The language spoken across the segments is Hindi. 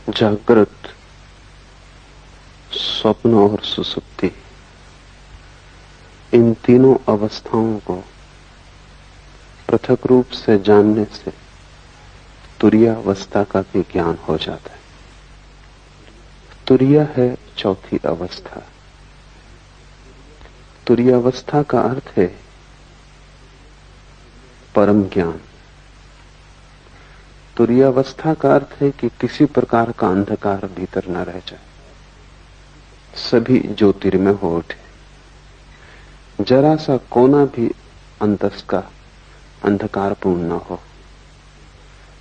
जागृत, स्वप्न और सुसुप्ति, इन तीनों अवस्थाओं को पृथक रूप से जानने से तुरीयावस्था का भी ज्ञान हो जाता है। तुरीया है चौथी अवस्था। तुरीयावस्था का अर्थ है परम ज्ञान। तुरीयावस्था का अर्थ है कि किसी प्रकार का अंधकार भीतर न रह जाए, सभी ज्योतिर्मय हो उठे, जरा सा कोना भी अंतस का अंधकारपूर्ण न हो,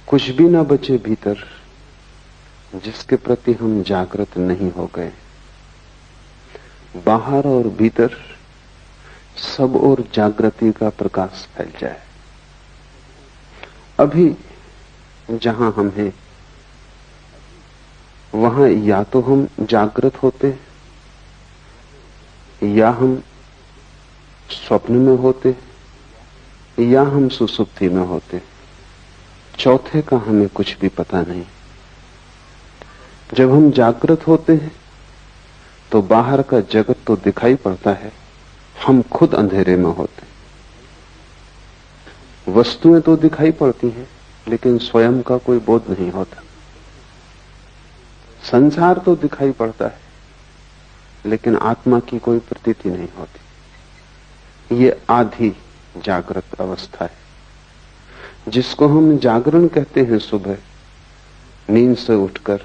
कुछ भी न बचे भीतर जिसके प्रति हम जागृत नहीं हो गए। बाहर और भीतर सब ओर जागृति का प्रकाश फैल जाए। अभी जहां हम हैं वहां या तो हम जागृत होते या हम स्वप्न में होते या हम सुसुप्ति में होते। चौथे का हमें कुछ भी पता नहीं। जब हम जागृत होते हैं तो बाहर का जगत तो दिखाई पड़ता है, हम खुद अंधेरे में होते। वस्तुएं तो दिखाई पड़ती हैं लेकिन स्वयं का कोई बोध नहीं होता। संसार तो दिखाई पड़ता है लेकिन आत्मा की कोई प्रतीति नहीं होती। ये आधी जागृत अवस्था है, जिसको हम जागरण कहते हैं। सुबह नींद से उठकर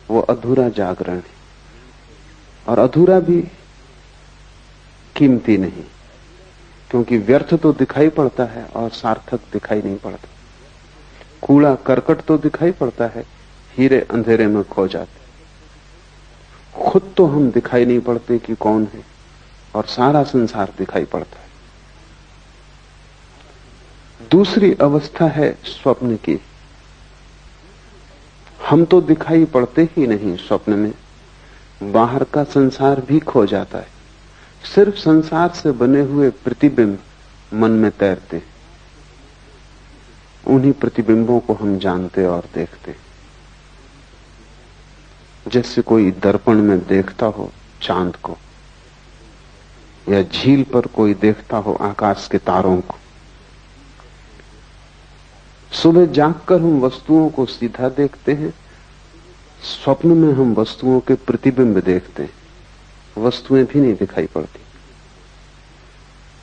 वो अधूरा जागरण है, और अधूरा भी कीमती नहीं, क्योंकि व्यर्थ तो दिखाई पड़ता है और सार्थक दिखाई नहीं पड़ता। कूड़ा करकट तो दिखाई पड़ता है, हीरे अंधेरे में खो जाते। खुद तो हम दिखाई नहीं पड़ते कि कौन है, और सारा संसार दिखाई पड़ता है। दूसरी अवस्था है स्वप्न की। हम तो दिखाई पड़ते ही नहीं स्वप्न में, बाहर का संसार भी खो जाता है। सिर्फ संसार से बने हुए प्रतिबिंब मन में तैरते, उन्हीं प्रतिबिंबों को हम जानते और देखते। जैसे कोई दर्पण में देखता हो चांद को, या झील पर कोई देखता हो आकाश के तारों को। सुबह जागकर हम वस्तुओं को सीधा देखते हैं, स्वप्न में हम वस्तुओं के प्रतिबिंब देखते हैं, वस्तुएं भी नहीं दिखाई पड़ती।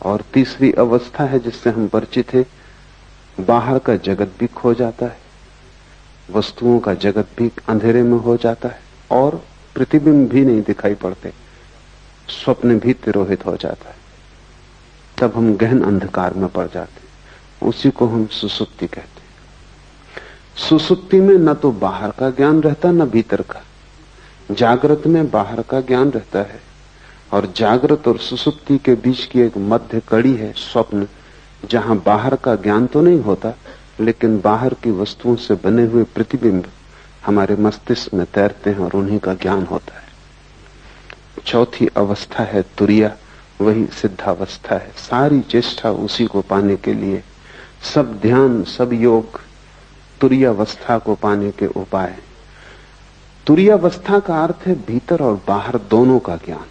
और तीसरी अवस्था है जिससे हम परिचित हैं, बाहर का जगत भी खो जाता है, वस्तुओं का जगत भी अंधेरे में हो जाता है, और प्रतिबिंब भी नहीं दिखाई पड़ते, स्वप्न भी तिरोहित हो जाता है। तब हम गहन अंधकार में पड़ जाते, उसी को हम सुसुप्ति कहते हैं। सुसुप्ति में न तो बाहर का ज्ञान रहता न भीतर का। जागृत में बाहर का ज्ञान रहता है, और जागृत और सुसुप्ति के बीच की एक मध्य कड़ी है स्वप्न, जहां बाहर का ज्ञान तो नहीं होता लेकिन बाहर की वस्तुओं से बने हुए प्रतिबिंब हमारे मस्तिष्क में तैरते हैं और उन्हीं का ज्ञान होता है। चौथी अवस्था है तुरीया, वही सिद्धावस्था है। सारी चेष्टा उसी को पाने के लिए, सब ध्यान सब योग तुरीयावस्था को पाने के उपाय। तुरीयावस्था का अर्थ है भीतर और बाहर दोनों का ज्ञान।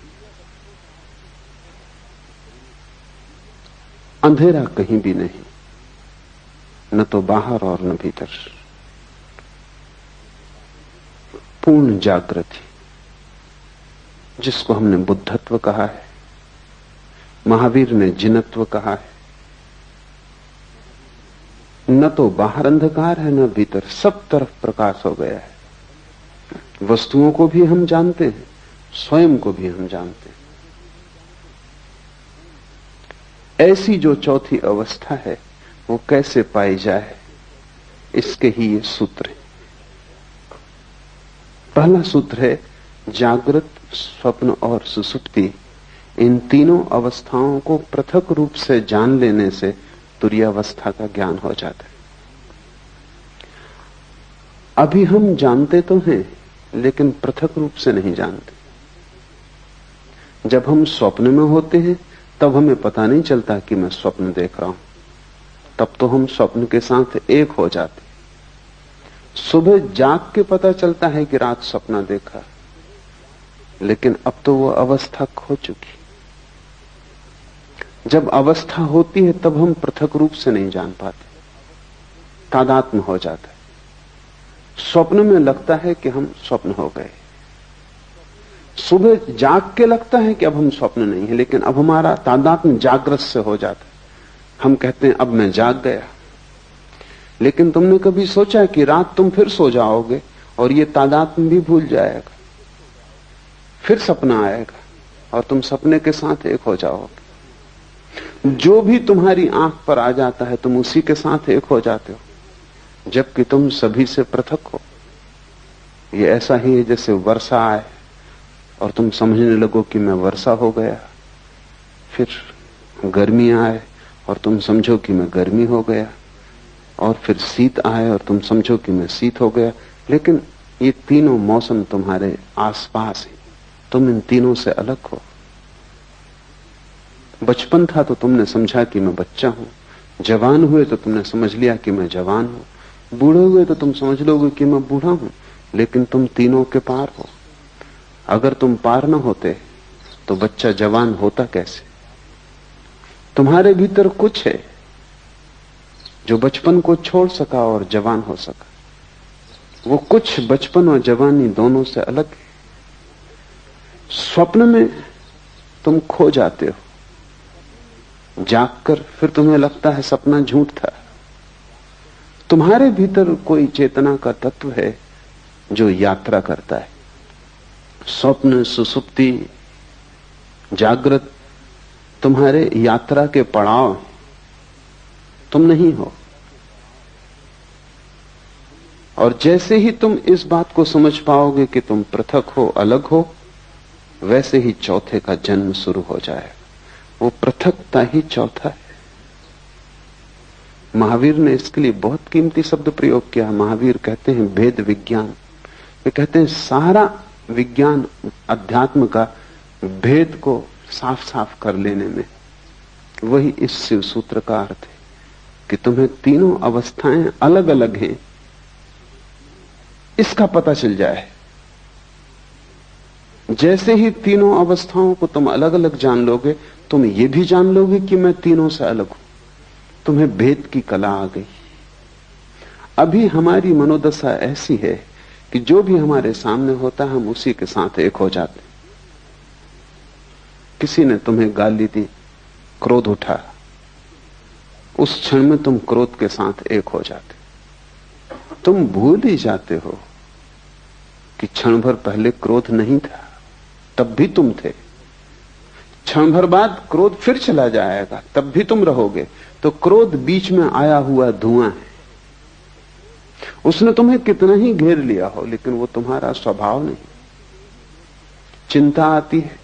अंधेरा कहीं भी नहीं, न तो बाहर और न भीतर, पूर्ण जागृति, जिसको हमने बुद्धत्व कहा है, महावीर ने जिनत्व कहा है। न तो बाहर अंधकार है न भीतर, सब तरफ प्रकाश हो गया है। वस्तुओं को भी हम जानते हैं, स्वयं को भी हम जानते हैं। ऐसी जो चौथी अवस्था है वो कैसे पाई जाए, इसके ही ये सूत्र है। पहला सूत्र है जागृत, स्वप्न और सुसुप्ति, इन तीनों अवस्थाओं को पृथक रूप से जान लेने से तुरीयावस्था का ज्ञान हो जाता है। अभी हम जानते तो हैं लेकिन पृथक रूप से नहीं जानते। जब हम स्वप्न में होते हैं तब हमें पता नहीं चलता कि मैं स्वप्न देख रहा हूं, तब तो हम स्वप्न के साथ एक हो जाते। सुबह जाग के पता चलता है कि रात सपना देखा, लेकिन अब तो वो अवस्था खो चुकी। जब अवस्था होती है तब हम पृथक रूप से नहीं जान पाते, तादात्म्य हो जाता है। स्वप्न में लगता है कि हम स्वप्न हो गए, सुबह जाग के लगता है कि अब हम स्वप्न नहीं है, लेकिन अब हमारा तादात्म्य जागृत से हो जाता है। हम कहते हैं अब मैं जाग गया। लेकिन तुमने कभी सोचा कि रात तुम फिर सो जाओगे और ये तादात्म्य भी भूल जाएगा, फिर सपना आएगा और तुम सपने के साथ एक हो जाओगे। जो भी तुम्हारी आंख पर आ जाता है तुम उसी के साथ एक हो जाते हो, जबकि तुम सभी से पृथक हो। ये ऐसा ही है जैसे वर्षा आए और तुम समझने लगो कि मैं वर्षा हो गया, फिर गर्मी आए और तुम समझो कि मैं गर्मी हो गया, और फिर शीत आए और तुम समझो कि मैं शीत हो गया। लेकिन ये तीनों मौसम तुम्हारे आसपास हैं, तुम इन तीनों से अलग हो। बचपन था तो तुमने समझा कि मैं बच्चा हूं, जवान हुए तो तुमने समझ लिया कि मैं जवान हूं, बूढ़े हुए तो तुम समझ लोगे कि मैं बूढ़ा हूं, लेकिन तुम तीनों के पार हो। अगर तुम पार न होते तो बच्चा जवान होता कैसे? तुम्हारे भीतर कुछ है जो बचपन को छोड़ सका और जवान हो सका। वो कुछ बचपन और जवानी दोनों से अलग है। स्वप्न में तुम खो जाते हो, जागकर फिर तुम्हें लगता है सपना झूठ था। तुम्हारे भीतर कोई चेतना का तत्व है जो यात्रा करता है। स्वप्न, सुसुप्ति, जागृत तुम्हारे यात्रा के पड़ाव हैं, तुम नहीं हो। और जैसे ही तुम इस बात को समझ पाओगे कि तुम पृथक हो, अलग हो, वैसे ही चौथे का जन्म शुरू हो जाएगा। वो पृथकता ही चौथा है। महावीर ने इसके लिए बहुत कीमती शब्द प्रयोग किया। महावीर कहते हैं भेद विज्ञान। वे कहते हैं सारा विज्ञान अध्यात्म का भेद को साफ साफ कर लेने में वही इस शिव सूत्र का अर्थ है कि तुम्हें तीनों अवस्थाएं अलग अलग हैं, इसका पता चल जाए। जैसे ही तीनों अवस्थाओं को तुम अलग अलग जान लोगे, तुम ये भी जान लोगे कि मैं तीनों से अलग हूं। तुम्हें भेद की कला आ गई। अभी हमारी मनोदशा ऐसी है कि जो भी हमारे सामने होता है हम उसी के साथ एक हो जाते। किसी ने तुम्हें गाली दी, क्रोध उठा, उस क्षण में तुम क्रोध के साथ एक हो जाते। तुम भूल ही जाते हो कि क्षण भर पहले क्रोध नहीं था, तब भी तुम थे। क्षण भर बाद क्रोध फिर चला जाएगा, तब भी तुम रहोगे। तो क्रोध बीच में आया हुआ धुआं है। उसने तुम्हें कितना ही घेर लिया हो, लेकिन वो तुम्हारा स्वभाव नहीं। चिंता आती है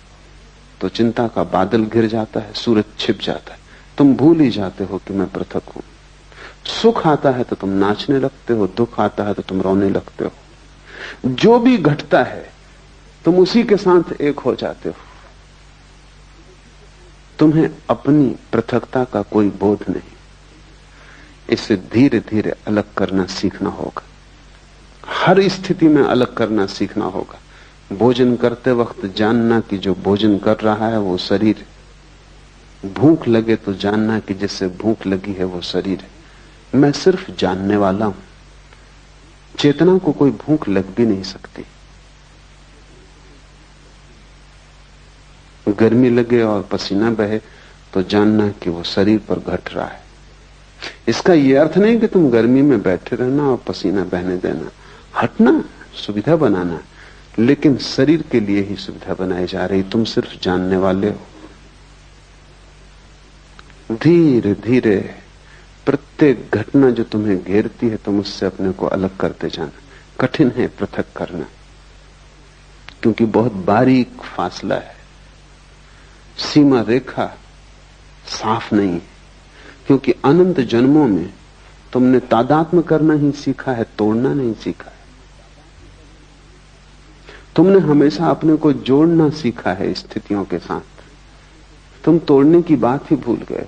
तो चिंता का बादल घिर जाता है, सूरज छिप जाता है, तुम भूल ही जाते हो कि मैं पृथक हूं। सुख आता है तो तुम नाचने लगते हो, दुख आता है तो तुम रोने लगते हो। जो भी घटता है तुम उसी के साथ एक हो जाते हो। तुम्हें अपनी पृथकता का कोई बोध नहीं। इसे धीरे धीरे अलग करना सीखना होगा। हर स्थिति में अलग करना सीखना होगा। भोजन करते वक्त जानना कि जो भोजन कर रहा है वो शरीर है। भूख लगे तो जानना कि जिससे भूख लगी है वो शरीर है। मैं सिर्फ जानने वाला हूं। चेतना को कोई भूख लग भी नहीं सकती। गर्मी लगे और पसीना बहे तो जानना कि वो शरीर पर घट रहा है। इसका यह अर्थ नहीं कि तुम गर्मी में बैठे रहना और पसीना बहने देना। हटना, सुविधा बनाना, लेकिन शरीर के लिए ही सुविधा बनाई जा रही। तुम सिर्फ जानने वाले हो। धीरे धीरे प्रत्येक घटना जो तुम्हें घेरती है तुम उससे अपने को अलग करते जाना। कठिन है पृथक करना, क्योंकि बहुत बारीक फासला है। सीमा रेखा साफ नहीं है, क्योंकि अनंत जन्मों में तुमने तादात्म्य करना ही सीखा है, तोड़ना नहीं सीखा है। तुमने हमेशा अपने को जोड़ना सीखा है स्थितियों के साथ। तुम तोड़ने की बात ही भूल गए।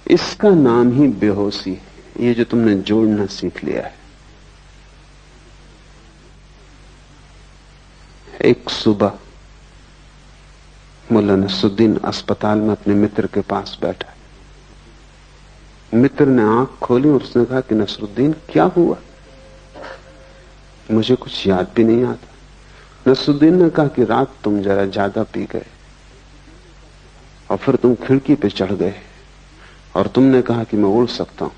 इसका नाम ही बेहोशी है। ये जो तुमने जोड़ना सीख लिया है। एक सुबह मुल्ला नसरुद्दीन अस्पताल में अपने मित्र के पास बैठा। मित्र ने आंख खोली और उसने कहा कि नसरुद्दीन क्या हुआ? मुझे कुछ याद भी नहीं आता। नसरुद्दीन ने कहा कि रात तुम जरा ज्यादा पी गए और फिर तुम खिड़की पे चढ़ गए और तुमने कहा कि मैं उड़ सकता हूं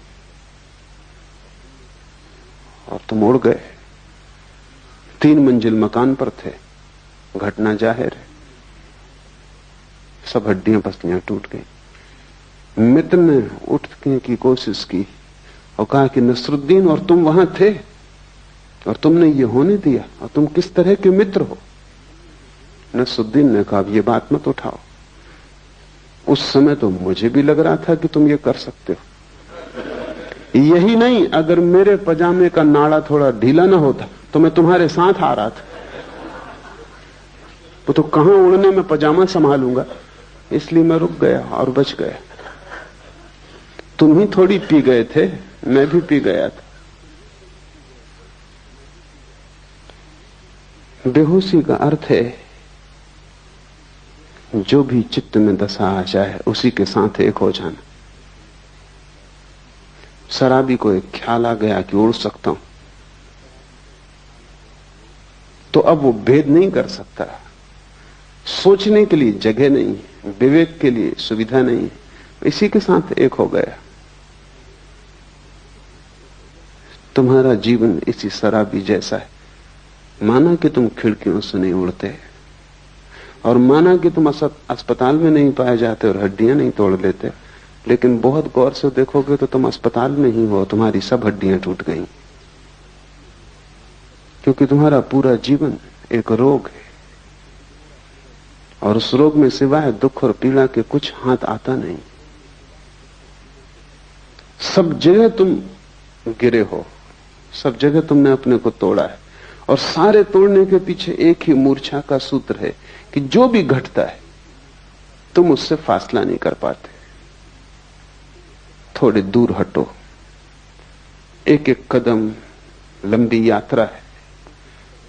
और तुम उड़ गए। 3 मंजिल मकान पर थे। घटना जाहिर है, सब हड्डियां पसलियां टूट गई। मित्र ने उठने की कोशिश की और कहा कि नसरुद्दीन, और तुम वहां थे और तुमने ये होने दिया, और तुम किस तरह के मित्र हो? नसरुद्दीन ने कहा ये बात मत उठाओ, उस समय तो मुझे भी लग रहा था कि तुम ये कर सकते हो। यही नहीं, अगर मेरे पजामे का नाड़ा थोड़ा ढीला ना होता तो मैं तुम्हारे साथ आ रहा था। तो कहां उड़ने में पजामा संभालूंगा, इसलिए मैं रुक गया और बच गया। तुम ही थोड़ी पी गए थे, मैं भी पी गया था। बेहोशी का अर्थ है जो भी चित्त में दशा आ जाए उसी के साथ एक हो जाना। शराबी को एक ख्याल आ गया कि उड़ सकता हूं, तो अब वो भेद नहीं कर सकता। सोचने के लिए जगह नहीं, विवेक के लिए सुविधा नहीं, इसी के साथ एक हो गया। तुम्हारा जीवन इसी शराबी जैसा है। माना कि तुम खिड़कियों से नहीं उड़ते और माना कि तुम अस्पताल में नहीं पाए जाते और हड्डियां नहीं तोड़ लेते, लेकिन बहुत गौर से देखोगे तो तुम अस्पताल में ही हो, तुम्हारी सब हड्डियां टूट गई, क्योंकि तुम्हारा पूरा जीवन एक रोग है और उस रोग में सिवाय दुख और पीड़ा के कुछ हाथ आता नहीं। सब जगह तुम गिरे हो, सब जगह तुमने अपने को तोड़ा है, और सारे तोड़ने के पीछे एक ही मूर्छा का सूत्र है कि जो भी घटता है तुम उससे फासला नहीं कर पाते। थोड़े दूर हटो, एक एक कदम लंबी यात्रा है,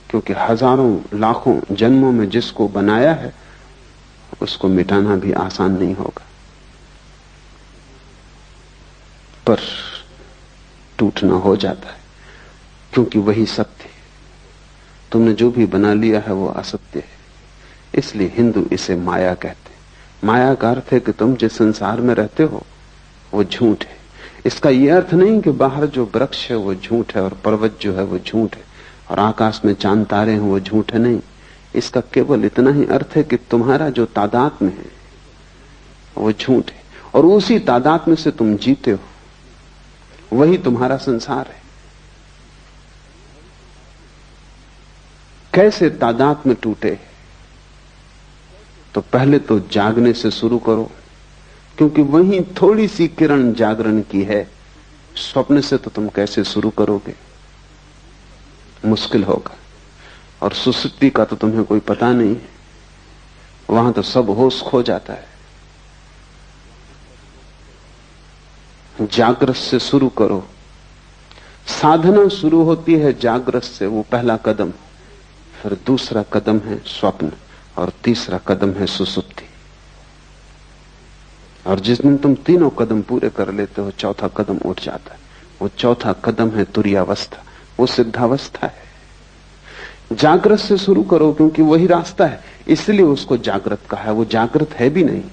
क्योंकि हजारों लाखों जन्मों में जिसको बनाया है उसको मिटाना भी आसान नहीं होगा, पर टूटना हो जाता है, क्योंकि वही सत्य है। तुमने जो भी बना लिया है वो असत्य है। इसलिए हिंदू इसे माया कहते हैं। माया का अर्थ है कि तुम जिस संसार में रहते हो वो झूठ है। इसका यह अर्थ नहीं कि बाहर जो वृक्ष है वो झूठ है और पर्वत जो है वो झूठ है और आकाश में चांद तारे हैं वो झूठ है, नहीं। इसका केवल इतना ही अर्थ है कि तुम्हारा जो तादात्म्य है वो झूठ है और उसी तादात्म्य से तुम जीते हो, वही तुम्हारा संसार है। कैसे तादात्म्य टूटे? तो पहले तो जागने से शुरू करो, क्योंकि वही थोड़ी सी किरण जागरण की है। स्वप्न से तो तुम कैसे शुरू करोगे? मुश्किल होगा। और सुसुप्ति का तो तुम्हें कोई पता नहीं, वहां तो सब होश खो जाता है। जागृत से शुरू करो। साधना शुरू होती है जागृत से, वो पहला कदम। फिर दूसरा कदम है स्वप्न और तीसरा कदम है सुसुप्ति। और जिस दिन तुम तीनों कदम पूरे कर लेते हो, चौथा कदम उठ जाता है। वो चौथा कदम है तुरीयावस्था, वो सिद्धावस्था है। जागृत से शुरू करो, क्योंकि वही रास्ता है, इसलिए उसको जागृत कहा है। वो जागृत है भी नहीं,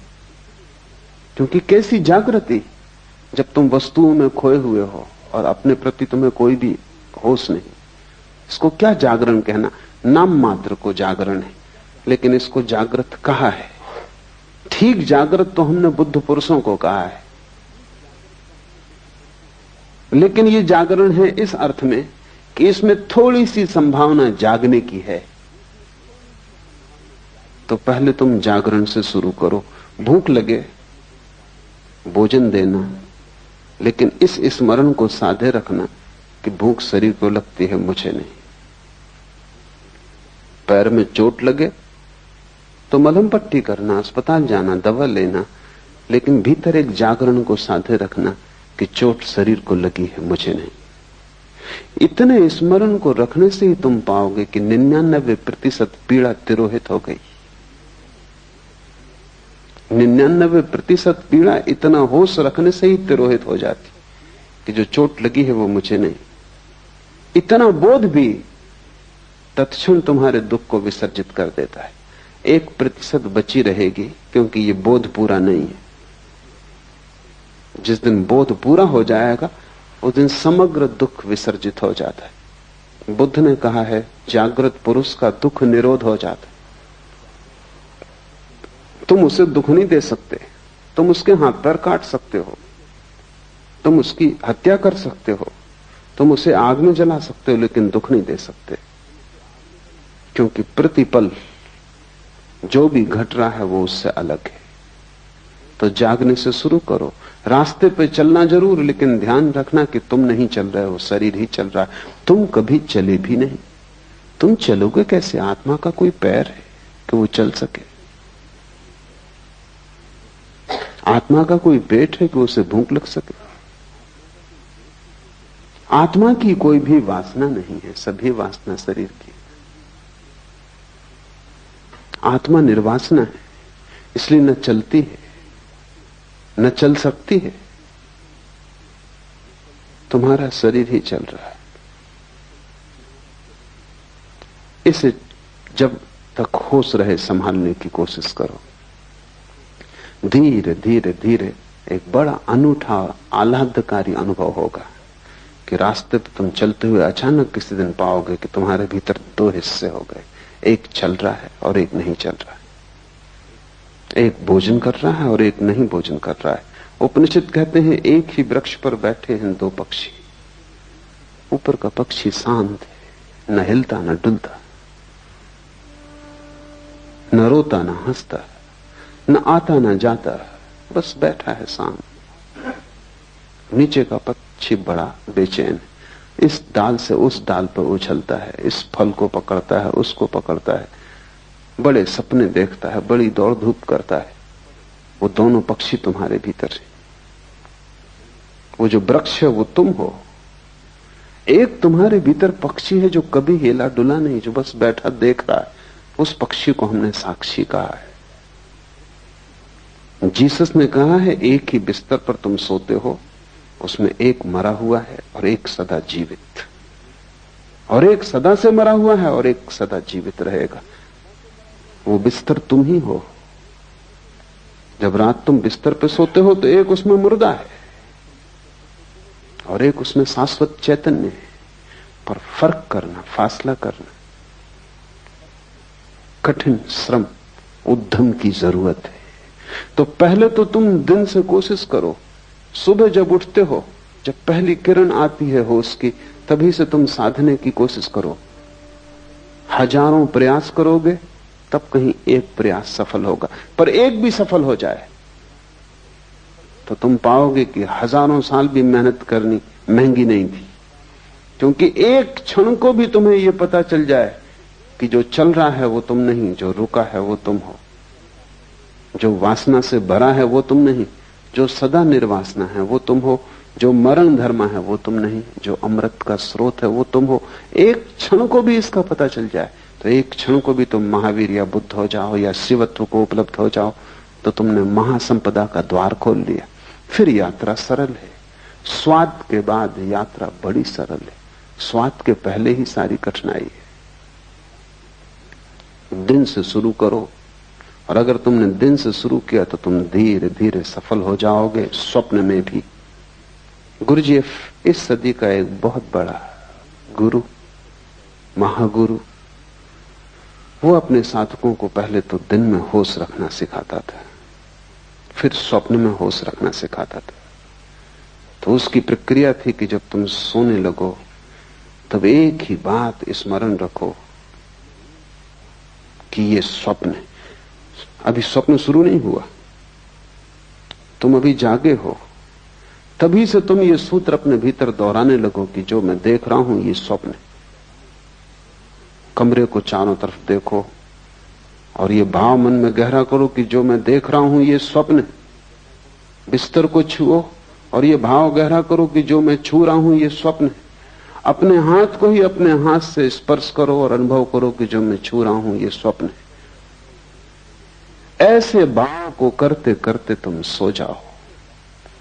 क्योंकि कैसी जागृति जब तुम वस्तुओं में खोए हुए हो और अपने प्रति तुम्हें कोई भी होश नहीं। इसको क्या जागरण कहना? नाम मात्र को जागरण है, लेकिन इसको जागृत कहा है। ठीक जागृत तो हमने बुद्ध पुरुषों को कहा है, लेकिन ये जागरण है इस अर्थ में कि इसमें थोड़ी सी संभावना जागने की है। तो पहले तुम जागरण से शुरू करो। भूख लगे भोजन देना, लेकिन इस स्मरण को साधे रखना कि भूख शरीर को लगती है, मुझे नहीं। पैर में चोट लगे तो मलहम पट्टी करना, अस्पताल जाना, दवा लेना, लेकिन भीतर एक जागरण को साधे रखना कि चोट शरीर को लगी है, मुझे नहीं। इतने स्मरण को रखने से ही तुम पाओगे कि 99% पीड़ा तिरोहित हो गई। 99% पीड़ा इतना होश रखने से ही तिरोहित हो जाती कि जो चोट लगी है वो मुझे नहीं। इतना बोध भी तत्क्षण तुम्हारे दुख को विसर्जित कर देता है। 1% बची रहेगी, क्योंकि ये बोध पूरा नहीं है। जिस दिन बोध पूरा हो जाएगा उस दिन समग्र दुख विसर्जित हो जाता है। बुद्ध ने कहा है, जागृत पुरुष का दुख निरोध हो जाता है। तुम उसे दुख नहीं दे सकते, तुम उसके हाथ पैर काट सकते हो, तुम उसकी हत्या कर सकते हो, तुम उसे आग में जला सकते हो, लेकिन दुख नहीं दे सकते। क्योंकि प्रतिपल जो भी घट रहा है वो उससे अलग है। तो जागने से शुरू करो। रास्ते पे चलना जरूर, लेकिन ध्यान रखना कि तुम नहीं चल रहे हो, शरीर ही चल रहा है। तुम कभी चले भी नहीं। तुम चलोगे कैसे? आत्मा का कोई पैर है कि वो चल सके? आत्मा का कोई पेट है कि उसे भूख लग सके? आत्मा की कोई भी वासना नहीं है, सभी वासना शरीर की। आत्मा निर्वासना है, इसलिए न चलती है न चल सकती है। तुम्हारा शरीर ही चल रहा है। इसे जब तक होश रहे संभालने की कोशिश करो। धीरे धीरे धीरे एक बड़ा अनूठा आह्लादकारी अनुभव होगा कि रास्ते पे तुम चलते हुए अचानक किसी दिन पाओगे कि तुम्हारे भीतर 2 हिस्से हो गए। एक चल रहा है और एक नहीं चल रहा है। एक भोजन कर रहा है और एक नहीं भोजन कर रहा है। उपनिषद कहते हैं, एक ही वृक्ष पर बैठे हैं 2 पक्षी। ऊपर का पक्षी शांत है, न हिलता न डुलता, न रोता न हंसता, न आता न जाता, बस बैठा है शांत। नीचे का पक्षी बड़ा बेचैन है, इस डाल से उस डाल पर उछलता है, इस फल को पकड़ता है, उसको पकड़ता है, बड़े सपने देखता है, बड़ी दौड़ धूप करता है। वो दोनों पक्षी तुम्हारे भीतर है। वो जो वृक्ष है वो तुम हो। एक तुम्हारे भीतर पक्षी है जो कभी हिला डुला नहीं, जो बस बैठा देख रहा है। उस पक्षी को हमने साक्षी कहा है। जीसस ने कहा है, एक ही बिस्तर पर तुम सोते हो, उसमें एक मरा हुआ है और एक सदा जीवित, और एक सदा से मरा हुआ है और एक सदा जीवित रहेगा। वो बिस्तर तुम ही हो। जब रात तुम बिस्तर पे सोते हो तो एक उसमें मुर्दा है और एक उसमें शाश्वत चैतन्य है। पर फर्क करना, फासला करना, कठिन श्रम, उद्यम की जरूरत है। तो पहले तो तुम दिन से कोशिश करो। सुबह जब उठते हो, जब पहली किरण आती है होश की, तभी से तुम साधने की कोशिश करो। हजारों प्रयास करोगे तब कहीं एक प्रयास सफल होगा। पर एक भी सफल हो जाए तो तुम पाओगे कि हजारों साल भी मेहनत करनी महंगी नहीं थी। क्योंकि एक क्षण को भी तुम्हें यह पता चल जाए कि जो चल रहा है वो तुम नहीं, जो रुका है वो तुम हो, जो वासना से भरा है वो तुम नहीं, जो सदा निर्वासना है वो तुम हो, जो मरण धर्म है वो तुम नहीं, जो अमृत का स्रोत है वो तुम हो। एक क्षण को भी इसका पता चल जाए तो एक क्षण को भी तुम महावीर या बुद्ध हो जाओ या शिवत्व को उपलब्ध हो जाओ तो तुमने महासंपदा का द्वार खोल लिया। फिर यात्रा सरल है। स्वाद के बाद यात्रा बड़ी सरल है। स्वाद के पहले ही सारी कठिनाई है। दिन से शुरू करो, और अगर तुमने दिन से शुरू किया तो तुम धीरे धीरे सफल हो जाओगे, स्वप्न में भी। गुरुजीएफ इस सदी का एक बहुत बड़ा गुरु, महागुरु, वो अपने साधकों को पहले तो दिन में होश रखना सिखाता था, फिर स्वप्न में होश रखना सिखाता था। तो उसकी प्रक्रिया थी कि जब तुम सोने लगो तब एक ही बात स्मरण रखो कि ये स्वप्न है। अभी स्वप्न शुरू नहीं हुआ, तुम अभी जागे हो। तभी से तुम ये सूत्र अपने भीतर दोहराने लगो कि जो मैं देख रहा हूं ये स्वप्न है। कमरे को चारों तरफ देखो और ये भाव मन में गहरा करो कि जो मैं देख रहा हूं ये स्वप्न है। बिस्तर को छुओ और ये भाव गहरा करो कि जो मैं छू रहा हूं ये स्वप्न है। अपने हाथ को ही अपने हाथ से स्पर्श करो और अनुभव करो कि जो मैं छू रहा हूं ये स्वप्न है। ऐसे भाव को करते करते तुम सो जाओ।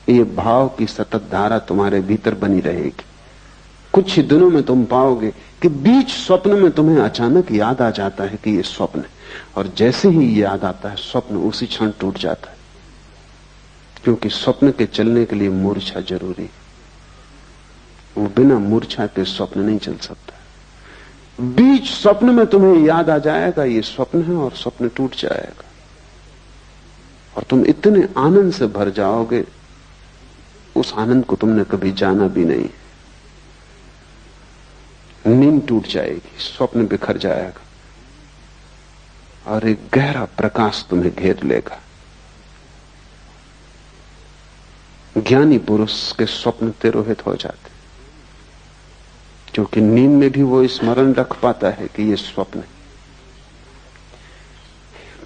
ये भाव की सतत धारा तुम्हारे भीतर बनी रहेगी। कुछ ही दिनों में तुम पाओगे कि बीच स्वप्न में तुम्हें अचानक याद आ जाता है कि ये स्वप्न है, और जैसे ही याद आता है स्वप्न उसी क्षण टूट जाता है, क्योंकि स्वप्न के चलने के लिए मूर्छा जरूरी है। वो बिना मूर्छा के स्वप्न नहीं चल सकता। बीच स्वप्न में तुम्हें याद आ जाएगा ये स्वप्न है, और स्वप्न टूट जाएगा, और तुम इतने आनंद से भर जाओगे, उस आनंद को तुमने कभी जाना भी नहीं। नींद टूट जाएगी, स्वप्न बिखर जाएगा, और एक गहरा प्रकाश तुम्हें घेर लेगा। ज्ञानी पुरुष के स्वप्न तिरोहित हो जाते, क्योंकि नींद में भी वो स्मरण रख पाता है कि ये स्वप्न है।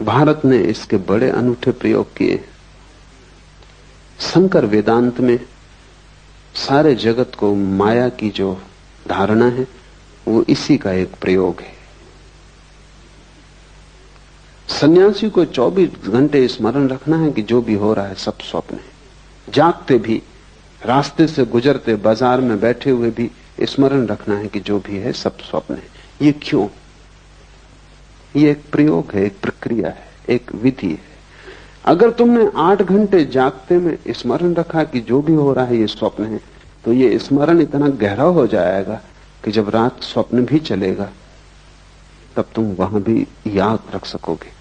भारत ने इसके बड़े अनूठे प्रयोग किए। शंकर वेदांत में सारे जगत को माया की जो धारणा है वो इसी का एक प्रयोग है। सन्यासी को 24 घंटे स्मरण रखना है कि जो भी हो रहा है सब स्वप्न है। जागते भी, रास्ते से गुजरते, बाजार में बैठे हुए भी स्मरण रखना है कि जो भी है सब स्वप्न है। ये क्यों? ये एक प्रयोग है, एक प्रक्रिया है, एक विधि है। अगर तुमने 8 घंटे जागते में स्मरण रखा कि जो भी हो रहा है ये स्वप्न है, तो ये स्मरण इतना गहरा हो जाएगा कि जब रात स्वप्न भी चलेगा तब तुम वहां भी याद रख सकोगे,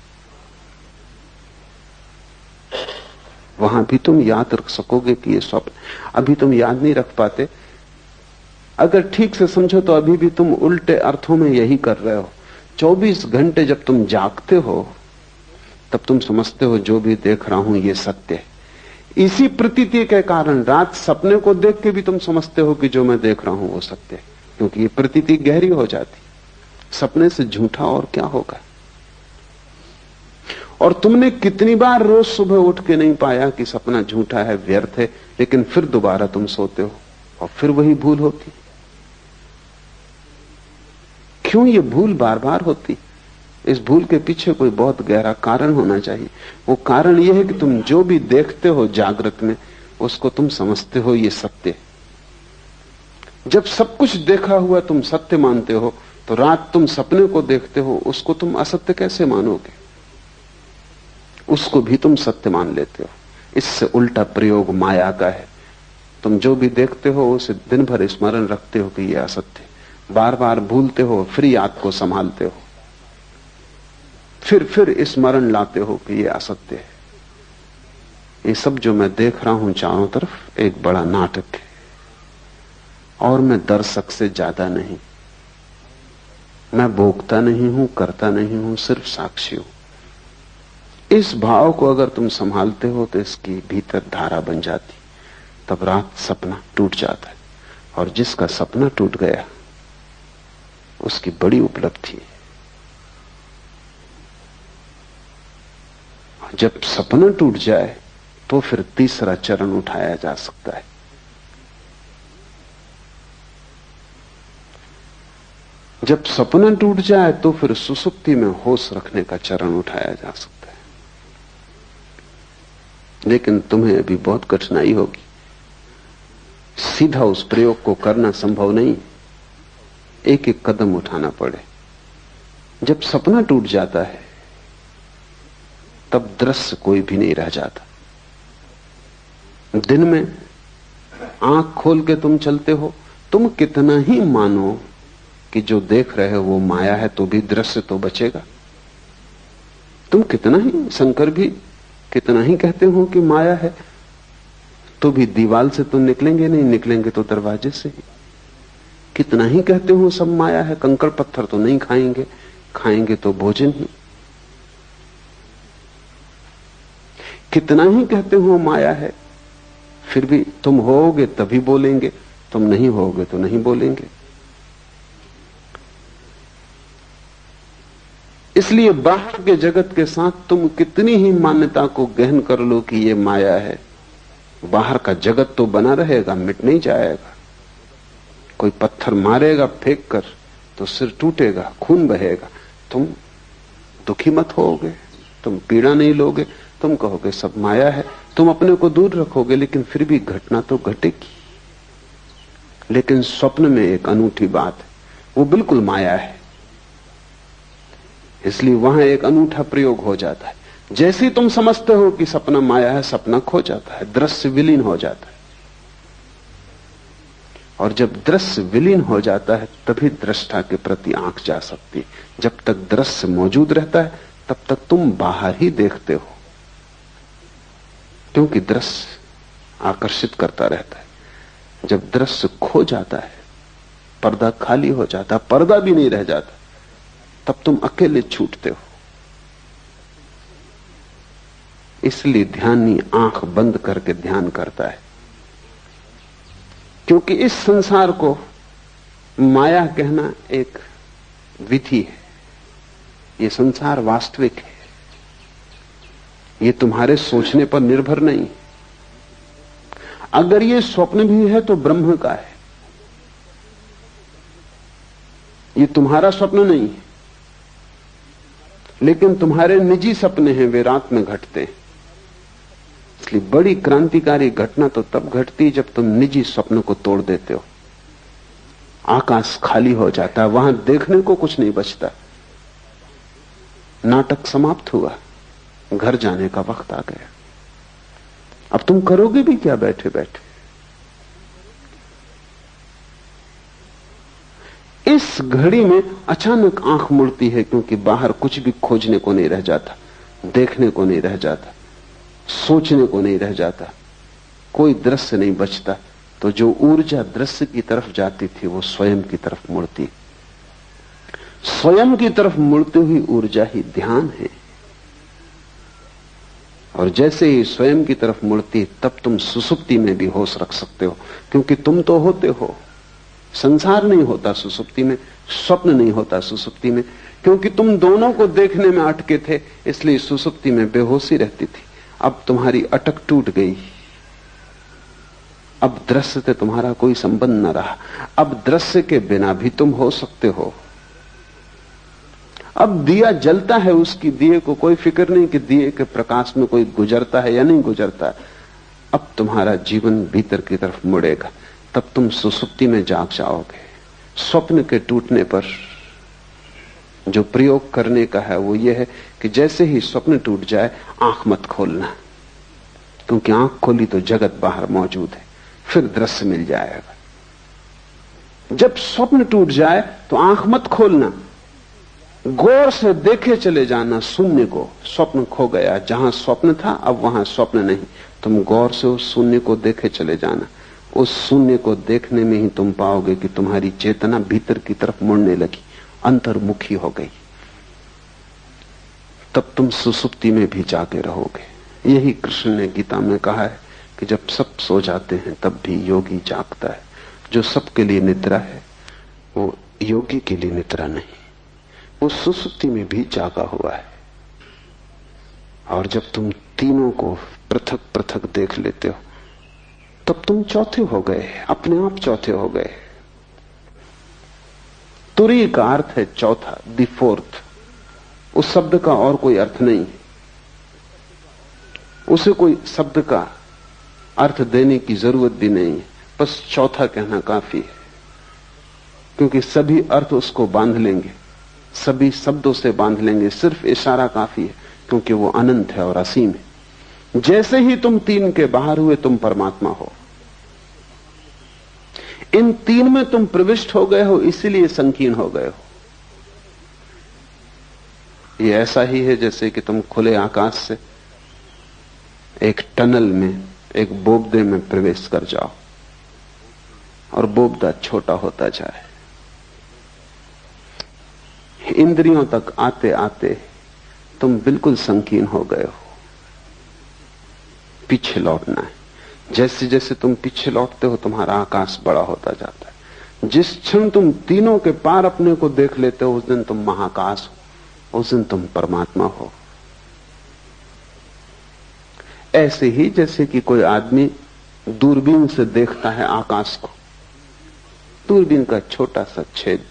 वहां भी तुम याद रख सकोगे कि ये स्वप्न। अभी तुम याद नहीं रख पाते। अगर ठीक से समझो तो अभी भी तुम उल्टे अर्थों में यही कर रहे हो। 24 घंटे जब तुम जागते हो तब तुम समझते हो जो भी देख रहा हूं ये सत्य है। इसी प्रतीति के कारण रात सपने को देख के भी तुम समझते हो कि जो मैं देख रहा हूं वो सत्य है, क्योंकि ये प्रतीति गहरी हो जाती। सपने से झूठा और क्या होगा। और तुमने कितनी बार रोज सुबह उठ के नहीं पाया कि सपना झूठा है, व्यर्थ है, लेकिन फिर दोबारा तुम सोते हो और फिर वही भूल होती। क्यों ये भूल बार बार होती? इस भूल के पीछे कोई बहुत गहरा कारण होना चाहिए। वो कारण ये है कि तुम जो भी देखते हो जागृत में उसको तुम समझते हो ये सत्य। जब सब कुछ देखा हुआ तुम सत्य मानते हो तो रात तुम सपने को देखते हो, उसको तुम असत्य कैसे मानोगे? उसको भी तुम सत्य मान लेते हो। इससे उल्टा प्रयोग माया का है। तुम जो भी देखते हो उसे दिन भर स्मरण रखते हो कि यह असत्य, बार बार भूलते हो, फिर याद को संभालते हो, फिर स्मरण लाते हो कि यह असत्य है। ये सब जो मैं देख रहा हूं चारों तरफ एक बड़ा नाटक है, और मैं दर्शक से ज्यादा नहीं। मैं भोगता नहीं हूं, करता नहीं हूं, सिर्फ साक्षी हूं। इस भाव को अगर तुम संभालते हो तो इसकी भीतर धारा बन जाती। तब रात सपना टूट जाता है, और जिसका सपना टूट गया उसकी बड़ी उपलब्धि है। जब सपना टूट जाए तो फिर तीसरा चरण उठाया जा सकता है। जब सपना टूट जाए तो फिर सुसुप्ति में होश रखने का चरण उठाया जा सकता है। लेकिन तुम्हें अभी बहुत कठिनाई होगी। सीधा उस प्रयोग को करना संभव नहीं, एक एक कदम उठाना पड़े। जब सपना टूट जाता है तब दृश्य कोई भी नहीं रह जाता। दिन में आंख खोल के तुम चलते हो, तुम कितना ही मानो कि जो देख रहे हो वो माया है, तो भी दृश्य तो बचेगा। तुम कितना ही, शंकर भी कितना ही कहते हो कि माया है, तो भी दीवाल से तो निकलेंगे नहीं, निकलेंगे तो दरवाजे से ही। कितना ही कहते हो सब माया है, कंकड़ पत्थर तो नहीं खाएंगे, खाएंगे तो भोजन ही। कितना ही कहते हो माया है, फिर भी तुम होगे तभी बोलेंगे, तुम नहीं होगे तो नहीं बोलेंगे। इसलिए बाहर के जगत के साथ तुम कितनी ही मान्यता को गहन कर लो कि ये माया है, बाहर का जगत तो बना रहेगा, मिट नहीं जाएगा। कोई पत्थर मारेगा फेंक कर तो सिर टूटेगा, खून बहेगा, तुम दुखी मत होगे, तुम पीड़ा नहीं लोगे, तुम कहोगे सब माया है, तुम अपने को दूर रखोगे, लेकिन फिर भी घटना तो घटेगी। लेकिन स्वप्न में एक अनूठी बात है, वो बिल्कुल माया है, इसलिए वहां एक अनूठा प्रयोग हो जाता है। जैसे ही तुम समझते हो कि सपना माया है, सपना खो जाता है, दृश्य विलीन हो जाता है। और जब दृश्य विलीन हो जाता है तभी दृष्टा के प्रति आंख जा सकती है। जब तक दृश्य मौजूद रहता है तब तक तुम बाहर ही देखते हो, क्योंकि दृश्य आकर्षित करता रहता है। जब दृश्य खो जाता है, पर्दा खाली हो जाता, पर्दा भी नहीं रह जाता, तब तुम अकेले छूटते हो। इसलिए ध्यानी आंख बंद करके ध्यान करता है, क्योंकि इस संसार को माया कहना एक विधि है। ये संसार वास्तविक है, ये तुम्हारे सोचने पर निर्भर नहीं। अगर ये स्वप्न भी है तो ब्रह्म का है, ये तुम्हारा स्वप्न नहीं है। लेकिन तुम्हारे निजी सपने हैं, वे रात में घटते हैं। इसलिए बड़ी क्रांतिकारी घटना तो तब घटती है जब तुम निजी स्वप्न को तोड़ देते हो। आकाश खाली हो जाता है, वहां देखने को कुछ नहीं बचता। नाटक समाप्त हुआ, घर जाने का वक्त आ गया। अब तुम करोगे भी क्या बैठे बैठे? इस घड़ी में अचानक आंख मुड़ती है, क्योंकि बाहर कुछ भी खोजने को नहीं रह जाता, देखने को नहीं रह जाता, सोचने को नहीं रह जाता, कोई दृश्य नहीं बचता। तो जो ऊर्जा दृश्य की तरफ जाती थी वो स्वयं की तरफ मुड़ती। स्वयं की तरफ मुड़ती हुई ऊर्जा ही ध्यान है। और जैसे ही स्वयं की तरफ मुड़ती, तब तुम सुसुप्ति में भी होश रख सकते हो, क्योंकि तुम तो होते हो। संसार नहीं होता सुसुप्ति में, स्वप्न नहीं होता सुसुप्ति में, क्योंकि तुम दोनों को देखने में अटके थे, इसलिए सुसुप्ति में बेहोशी रहती थी। अब तुम्हारी अटक टूट गई, अब दृश्य से तुम्हारा कोई संबंध न रहा। अब दृश्य के बिना भी तुम हो सकते हो। अब दिया जलता है, उसकी दिए को कोई फिक्र नहीं कि दिए के प्रकाश में कोई गुजरता है या नहीं गुजरता। अब तुम्हारा जीवन भीतर की तरफ मुड़ेगा, तब तुम सुसुप्ति में जाग जाओगे। स्वप्न के टूटने पर जो प्रयोग करने का है वो ये है कि जैसे ही स्वप्न टूट जाए, आंख मत खोलना, क्योंकि आंख खोली तो जगत बाहर मौजूद है, फिर दृश्य मिल जाएगा। जब स्वप्न टूट जाए तो आंख मत खोलना, गौर से देखे चले जाना शून्य को। स्वप्न खो गया, जहां स्वप्न था अब वहां स्वप्न नहीं। तुम गौर से उस शून्य को देखे चले जाना। उस शून्य को देखने में ही तुम पाओगे कि तुम्हारी चेतना भीतर की तरफ मुड़ने लगी, अंतर्मुखी हो गई। तब तुम सुसुप्ति में भी जागे रहोगे। यही कृष्ण ने गीता में कहा है कि जब सब सो जाते हैं तब भी योगी जागता है। जो सबके लिए निद्रा है वो योगी के लिए निद्रा नहीं, वो सुसुप्ति में भी जागा हुआ है। और जब तुम तीनों को पृथक पृथक देख लेते हो तब तुम चौथे हो गए, अपने आप चौथे हो गए। तुरी का अर्थ है चौथा, द फोर्थ। उस शब्द का और कोई अर्थ नहीं, उसे कोई शब्द का अर्थ देने की जरूरत भी नहीं है, बस चौथा कहना काफी है। क्योंकि सभी अर्थ उसको बांध लेंगे, सभी शब्दों से बांध लेंगे, सिर्फ इशारा काफी है, क्योंकि वो अनंत है और असीम है। जैसे ही तुम तीन के बाहर हुए तुम परमात्मा हो। इन तीन में तुम प्रविष्ट हो गए हो, इसीलिए संकीर्ण हो गए हो। ये ऐसा ही है जैसे कि तुम खुले आकाश से एक टनल में, एक बोगदे में प्रवेश कर जाओ और बोगदा छोटा होता जाए। इंद्रियों तक आते आते तुम बिल्कुल संकीर्ण हो गए हो। पीछे लौटना है। जैसे जैसे तुम पीछे लौटते हो तुम्हारा आकाश बड़ा होता जाता है। जिस क्षण तुम तीनों के पार अपने को देख लेते हो उस दिन तुम महाकाश हो, उस दिन तुम परमात्मा हो। ऐसे ही जैसे कि कोई आदमी दूरबीन से देखता है आकाश को, दूरबीन का छोटा सा छेद,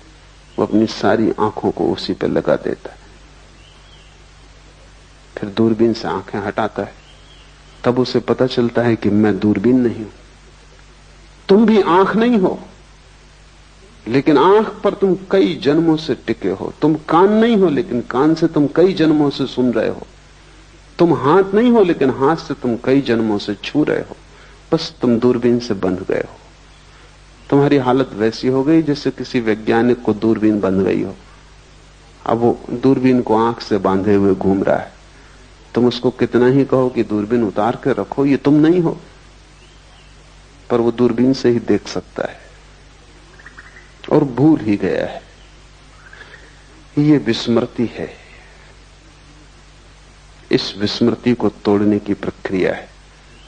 वो अपनी सारी आंखों को उसी पे लगा देता है। फिर दूरबीन से आंखें हटाता है, तब उसे पता चलता है कि मैं दूरबीन नहीं हूं। तुम भी आंख नहीं हो, लेकिन आंख पर तुम कई जन्मों से टिके हो। तुम कान नहीं हो, लेकिन कान से तुम कई जन्मों से सुन रहे हो। तुम हाथ नहीं हो, लेकिन हाथ से तुम कई जन्मों से छू रहे हो। बस तुम दूरबीन से बंध गए हो। तुम्हारी हालत वैसी हो गई जैसे किसी वैज्ञानिक को दूरबीन बंध गई हो। अब वो दूरबीन को आंख से बांधे हुए घूम रहा है। तुम उसको कितना ही कहो कि दूरबीन उतार के रखो, ये तुम नहीं हो, पर वो दूरबीन से ही देख सकता है और भूल ही गया है। ये विस्मृति है। इस विस्मृति को तोड़ने की प्रक्रिया है।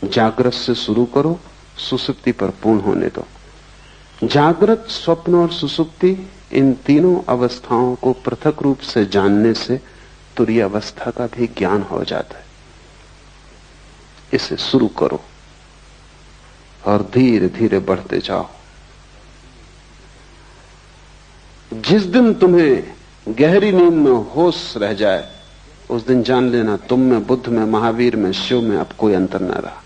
जागृत से शुरू करो, सुसुप्ति पर पूर्ण होने दो। जागृत, स्वप्न और सुसुप्ति, इन तीनों अवस्थाओं को पृथक रूप से जानने से तुरीय अवस्था का भी ज्ञान हो जाता है। इसे शुरू करो और धीरे धीरे बढ़ते जाओ। जिस दिन तुम्हें गहरी नींद में होश रह जाए, उस दिन जान लेना तुम में, बुद्ध में, महावीर में, शिव में अब कोई अंतर न रहा।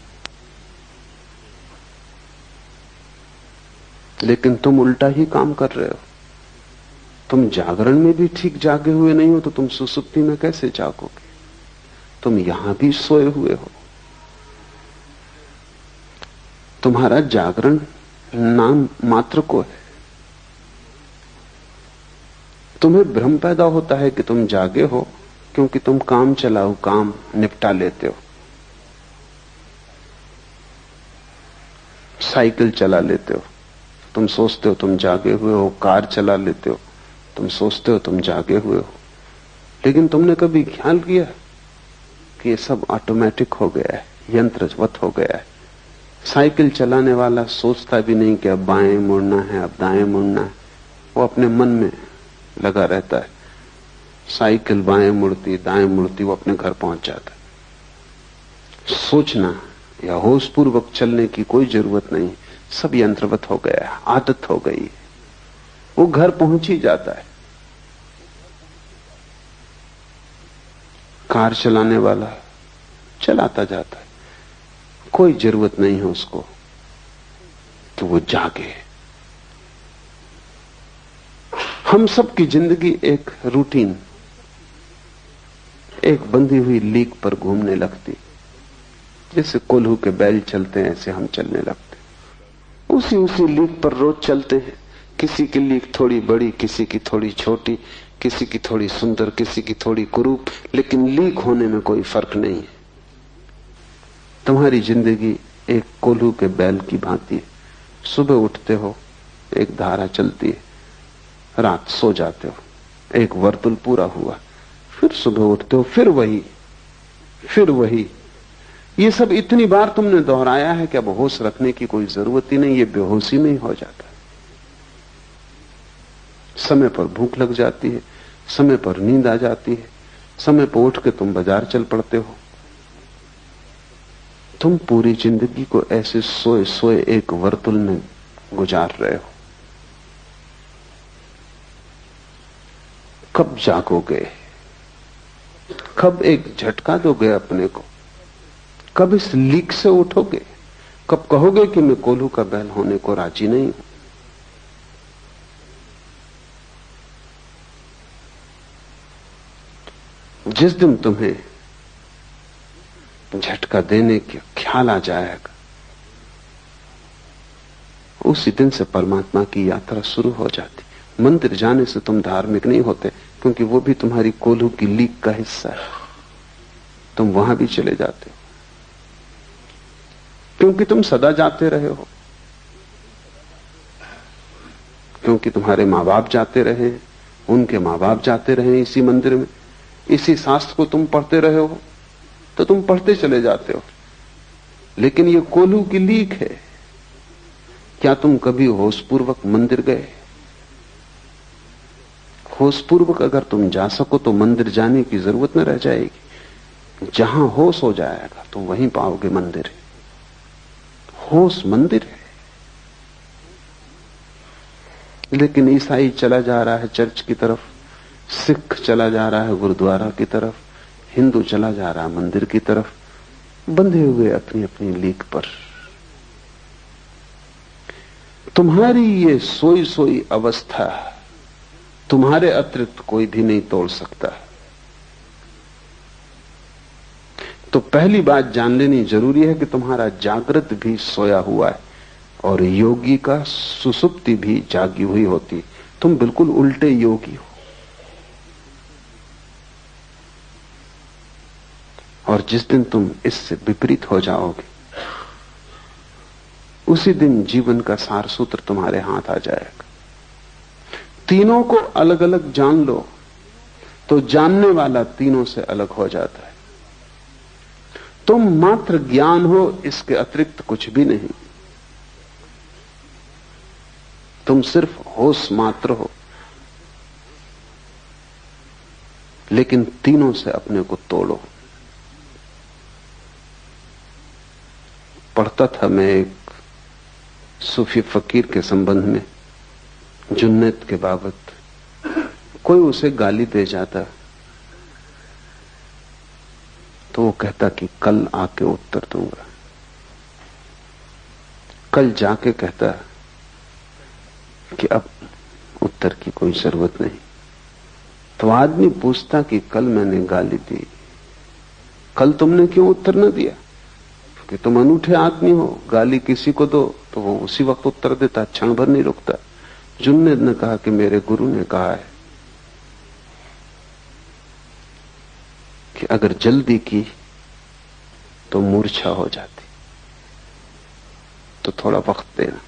लेकिन तुम उल्टा ही काम कर रहे हो। तुम जागरण में भी ठीक जागे हुए नहीं हो, तो तुम सुसुप्ति में कैसे जागोगे? तुम यहां भी सोए हुए हो। तुम्हारा जागरण नाम मात्र को है। तुम्हें भ्रम पैदा होता है कि तुम जागे हो, क्योंकि तुम काम चलाओ, काम निपटा लेते हो। साइकिल चला लेते हो, तुम सोचते हो तुम जागे हुए हो। कार चला लेते हो, तुम सोचते हो तुम जागे हुए हो। लेकिन तुमने कभी ख्याल किया कि ये सब ऑटोमेटिक हो गया है, यंत्रवत हो गया है। साइकिल चलाने वाला सोचता भी नहीं कि अब बाएं मुड़ना है, अब दाएं मुड़ना है। वो अपने मन में लगा रहता है। साइकिल बाएं मुड़ती, दाएं मुड़ती, वो अपने घर पहुंच जाता है। सोचना या होशपूर्वक चलने की कोई जरूरत नहीं। सब यंत्रवत हो गया है, आदत हो गई है। वो घर पहुंच ही जाता है। कार चलाने वाला चलाता जाता है, कोई जरूरत नहीं है उसको कि वो जागे। हम सब की जिंदगी एक रूटीन, एक बंधी हुई लीक पर घूमने लगती। जैसे कोल्हू के बैल चलते हैं, ऐसे हम चलने लगते। उसी उसी लीक पर रोज चलते हैं। किसी की लीक थोड़ी बड़ी, किसी की थोड़ी छोटी, किसी की थोड़ी सुंदर, किसी की थोड़ी कुरूप, लेकिन लीक होने में कोई फर्क नहीं है। तुम्हारी जिंदगी एक कोल्हू के बैल की भांति है। सुबह उठते हो, एक धारा चलती है, रात सो जाते हो, एक वर्तुल पूरा हुआ, फिर सुबह उठते हो, फिर वही। ये सब इतनी बार तुमने दोहराया है कि अब होश रखने की कोई जरूरत ही नहीं। ये बेहोशी में ही हो जाता है। समय पर भूख लग जाती है, समय पर नींद आ जाती है, समय पर उठ के तुम बाजार चल पड़ते हो। तुम पूरी जिंदगी को ऐसे सोए सोए एक वर्तुल में गुजार रहे हो। कब जागोगे? कब एक झटका दोगे अपने को? कब इस लीक से उठोगे? कब कहोगे कि मैं कोल्हू का बैल होने को राजी नहीं हूं? जिस दिन तुम्हें झटका देने का ख्याल आ जाएगा, उसी दिन से परमात्मा की यात्रा शुरू हो जाती। मंदिर जाने से तुम धार्मिक नहीं होते, क्योंकि वो भी तुम्हारी कोल्हू की लीक का हिस्सा है। तुम वहां भी चले जाते हो, क्योंकि तुम सदा जाते रहे हो, क्योंकि तुम्हारे माँ बाप जाते रहे, उनके माँ बाप जाते रहे इसी मंदिर में, इसी शास्त्र को तुम पढ़ते रहे हो, तो तुम पढ़ते चले जाते हो। लेकिन ये कोल्हू की लीक है। क्या तुम कभी होशपूर्वक मंदिर गए? होशपूर्वक अगर तुम जा सको तो मंदिर जाने की जरूरत न रह जाएगी। जहां होश हो जाएगा तो वहीं पाओगे मंदिर। होश मंदिर है। लेकिन ईसाई चला जा रहा है चर्च की तरफ, सिख चला जा रहा है गुरुद्वारा की तरफ, हिंदू चला जा रहा है मंदिर की तरफ, बंधे हुए अपनी अपनी लीक पर। तुम्हारी ये सोई सोई अवस्था तुम्हारे अतिरिक्त कोई भी नहीं तोड़ सकता। तो पहली बात जान लेनी जरूरी है कि तुम्हारा जागृत भी सोया हुआ है और योगी का सुसुप्ति भी जागी हुई होती। तुम बिल्कुल उल्टे योगी हो। और जिस दिन तुम इससे विपरीत हो जाओगे उसी दिन जीवन का सार सूत्र तुम्हारे हाथ आ जाएगा। तीनों को अलग अलग जान लो तो जानने वाला तीनों से अलग हो जाता है। तुम मात्र ज्ञान हो, इसके अतिरिक्त कुछ भी नहीं। तुम सिर्फ होश मात्र हो, लेकिन तीनों से अपने को तोड़ो। पढ़ता था मैं एक सूफी फकीर के संबंध में, जुन्नत के बाबत। कोई उसे गाली दे जाता तो वो कहता कि कल आके उत्तर दूंगा। कल जाके कहता कि अब उत्तर की कोई जरूरत नहीं। तो आदमी पूछता कि कल मैंने गाली दी, कल तुमने क्यों उत्तर न दिया? कि तुम अनूठे आदमी हो, गाली किसी को दो तो वो उसी वक्त उत्तर देता, क्षण भर नहीं रुकता। जुन्नद ने कहा कि मेरे गुरु ने कहा है कि अगर जल्दी की तो मूर्छा हो जाती, तो थोड़ा वक्त देना।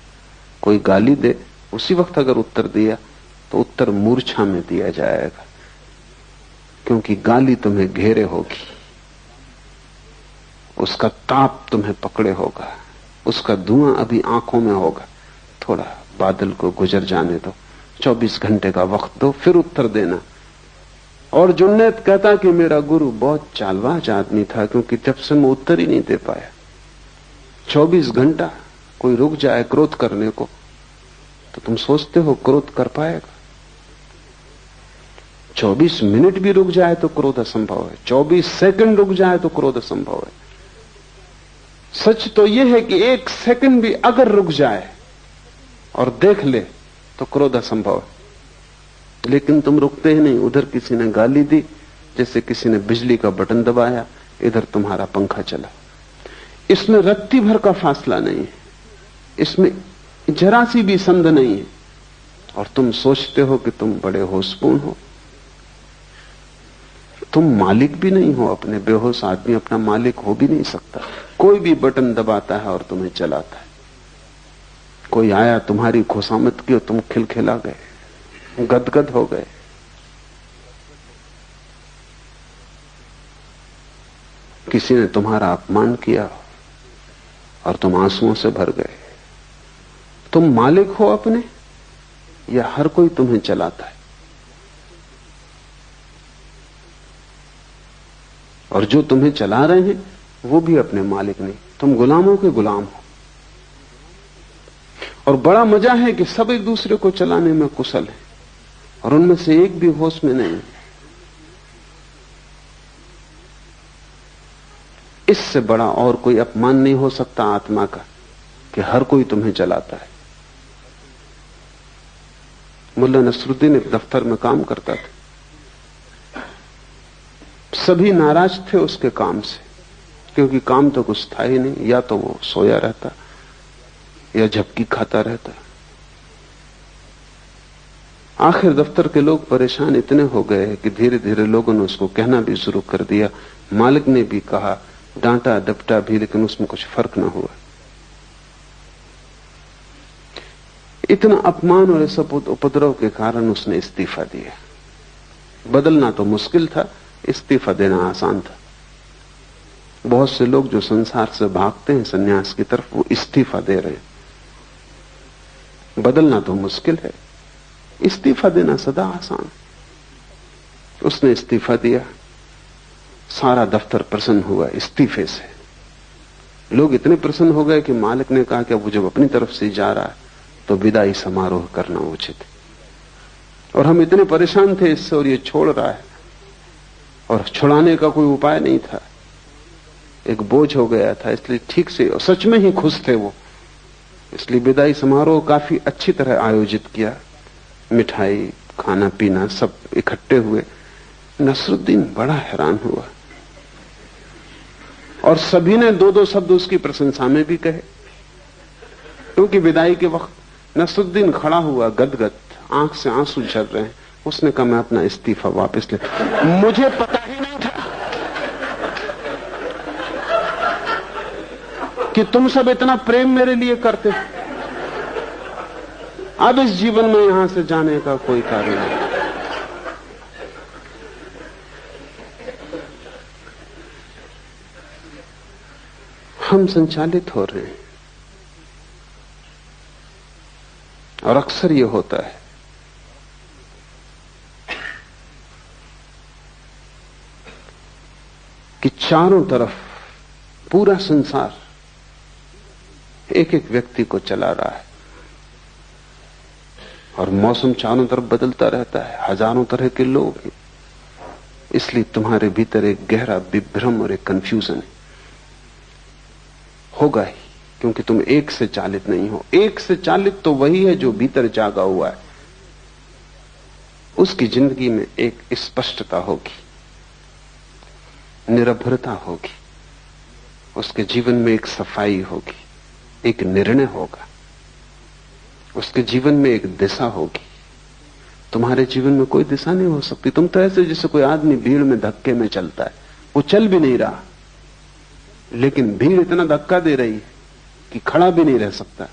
कोई गाली दे उसी वक्त अगर उत्तर दिया तो उत्तर मूर्छा में दिया जाएगा, क्योंकि गाली तुम्हें घेरे होगी, उसका ताप तुम्हें पकड़े होगा, उसका धुआं अभी आंखों में होगा। थोड़ा बादल को गुजर जाने दो, 24 घंटे का वक्त दो, फिर उत्तर देना। और जुन्नैद कहता कि मेरा गुरु बहुत चालबाज आदमी था, क्योंकि जब से मैं उत्तर ही नहीं दे पाया। 24 घंटा कोई रुक जाए क्रोध करने को तो तुम सोचते हो क्रोध कर पाएगा? 24 मिनट भी रुक जाए तो क्रोध असंभव है, 24 सेकंड रुक जाए तो क्रोध असंभव है। सच तो यह है कि 1 सेकंड भी अगर रुक जाए और देख ले तो क्रोध असंभव है। लेकिन तुम रुकते ही नहीं। उधर किसी ने गाली दी, जैसे किसी ने बिजली का बटन दबाया, इधर तुम्हारा पंखा चला। इसमें रत्ती भर का फासला नहीं है, इसमें जरा सी भी संद नहीं है, और तुम सोचते हो कि तुम बड़े होशपूर्ण हो। तुम मालिक भी नहीं हो अपने। बेहोश आदमी अपना मालिक हो भी नहीं सकता। कोई भी बटन दबाता है और तुम्हें चलाता है। कोई आया, तुम्हारी खुशामद की और तुम खिलखिला गए, गदगद हो गए। किसी ने तुम्हारा अपमान किया और तुम आंसुओं से भर गए। तुम मालिक हो अपने या हर कोई तुम्हें चलाता है? और जो तुम्हें चला रहे हैं वो भी अपने मालिक नहीं, तुम गुलामों के गुलाम हो। और बड़ा मजा है कि सब एक दूसरे को चलाने में कुशल है और उनमें से एक भी होश में नहीं। इससे बड़ा और कोई अपमान नहीं हो सकता आत्मा का कि हर कोई तुम्हें चलाता है। मुल्ला नसरुद्दीन एक दफ्तर में काम करता था। सभी नाराज थे उसके काम से, क्योंकि काम तो कुछ था ही नहीं। या तो वो सोया रहता या झपकी खाता रहता। आखिर दफ्तर के लोग परेशान इतने हो गए कि धीरे धीरे लोगों ने उसको कहना भी शुरू कर दिया। मालिक ने भी कहा, डांटा डपटा भी, लेकिन उसमें कुछ फर्क ना हुआ। इतना अपमान और सब उपद्रव के कारण उसने इस्तीफा दिया। बदलना तो मुश्किल था, इस्तीफा देना आसान था। बहुत से लोग जो संसार से भागते हैं सन्यास की तरफ, वो इस्तीफा दे रहे हैं। बदलना तो मुश्किल है, इस्तीफा देना सदा आसान। उसने इस्तीफा दिया, सारा दफ्तर प्रसन्न हुआ इस्तीफे से। लोग इतने प्रसन्न हो गए कि मालिक ने कहा कि अब वो जब अपनी तरफ से जा रहा है तो विदाई समारोह करना उचित है। और हम इतने परेशान थे इससे, और ये छोड़ रहा है और छुड़ाने का कोई उपाय नहीं था, एक बोझ हो गया था, इसलिए ठीक से और सच में ही खुश थे वो, इसलिए विदाई समारोह काफी अच्छी तरह आयोजित किया। मिठाई, खाना पीना सब इकट्ठे हुए। नसरुद्दीन बड़ा हैरान हुआ और सभी ने दो दो शब्द उसकी प्रशंसा में भी कहे, क्योंकि विदाई के वक्त नसरुद्दीन खड़ा हुआ गदगद, आंख से आंसू झर रहे हैं। उसने कहा मैं अपना इस्तीफा वापस ले, मुझे पता ही नहीं था कि तुम सब इतना प्रेम मेरे लिए करते। अब इस जीवन में यहां से जाने का कोई कारण नहीं। हम संचालित हो रहे हैं और अक्सर यह होता है कि चारों तरफ पूरा संसार एक एक व्यक्ति को चला रहा है और मौसम चारों तरफ बदलता रहता है, हजारों तरह के लोग हैं। इसलिए तुम्हारे भीतर एक गहरा विभ्रम और एक कंफ्यूजन है, होगा ही, क्योंकि तुम एक से चालित नहीं हो। एक से चालित तो वही है जो भीतर जागा हुआ है। उसकी जिंदगी में एक स्पष्टता होगी, निरभ्रता होगी, उसके जीवन में एक सफाई होगी, एक निर्णय होगा, उसके जीवन में एक दिशा होगी। तुम्हारे जीवन में कोई दिशा नहीं हो सकती। तुम तो ऐसे जैसे कोई आदमी भीड़ में धक्के में चलता है, वो चल भी नहीं रहा, लेकिन भीड़ इतना धक्का दे रही है कि खड़ा भी नहीं रह सकता।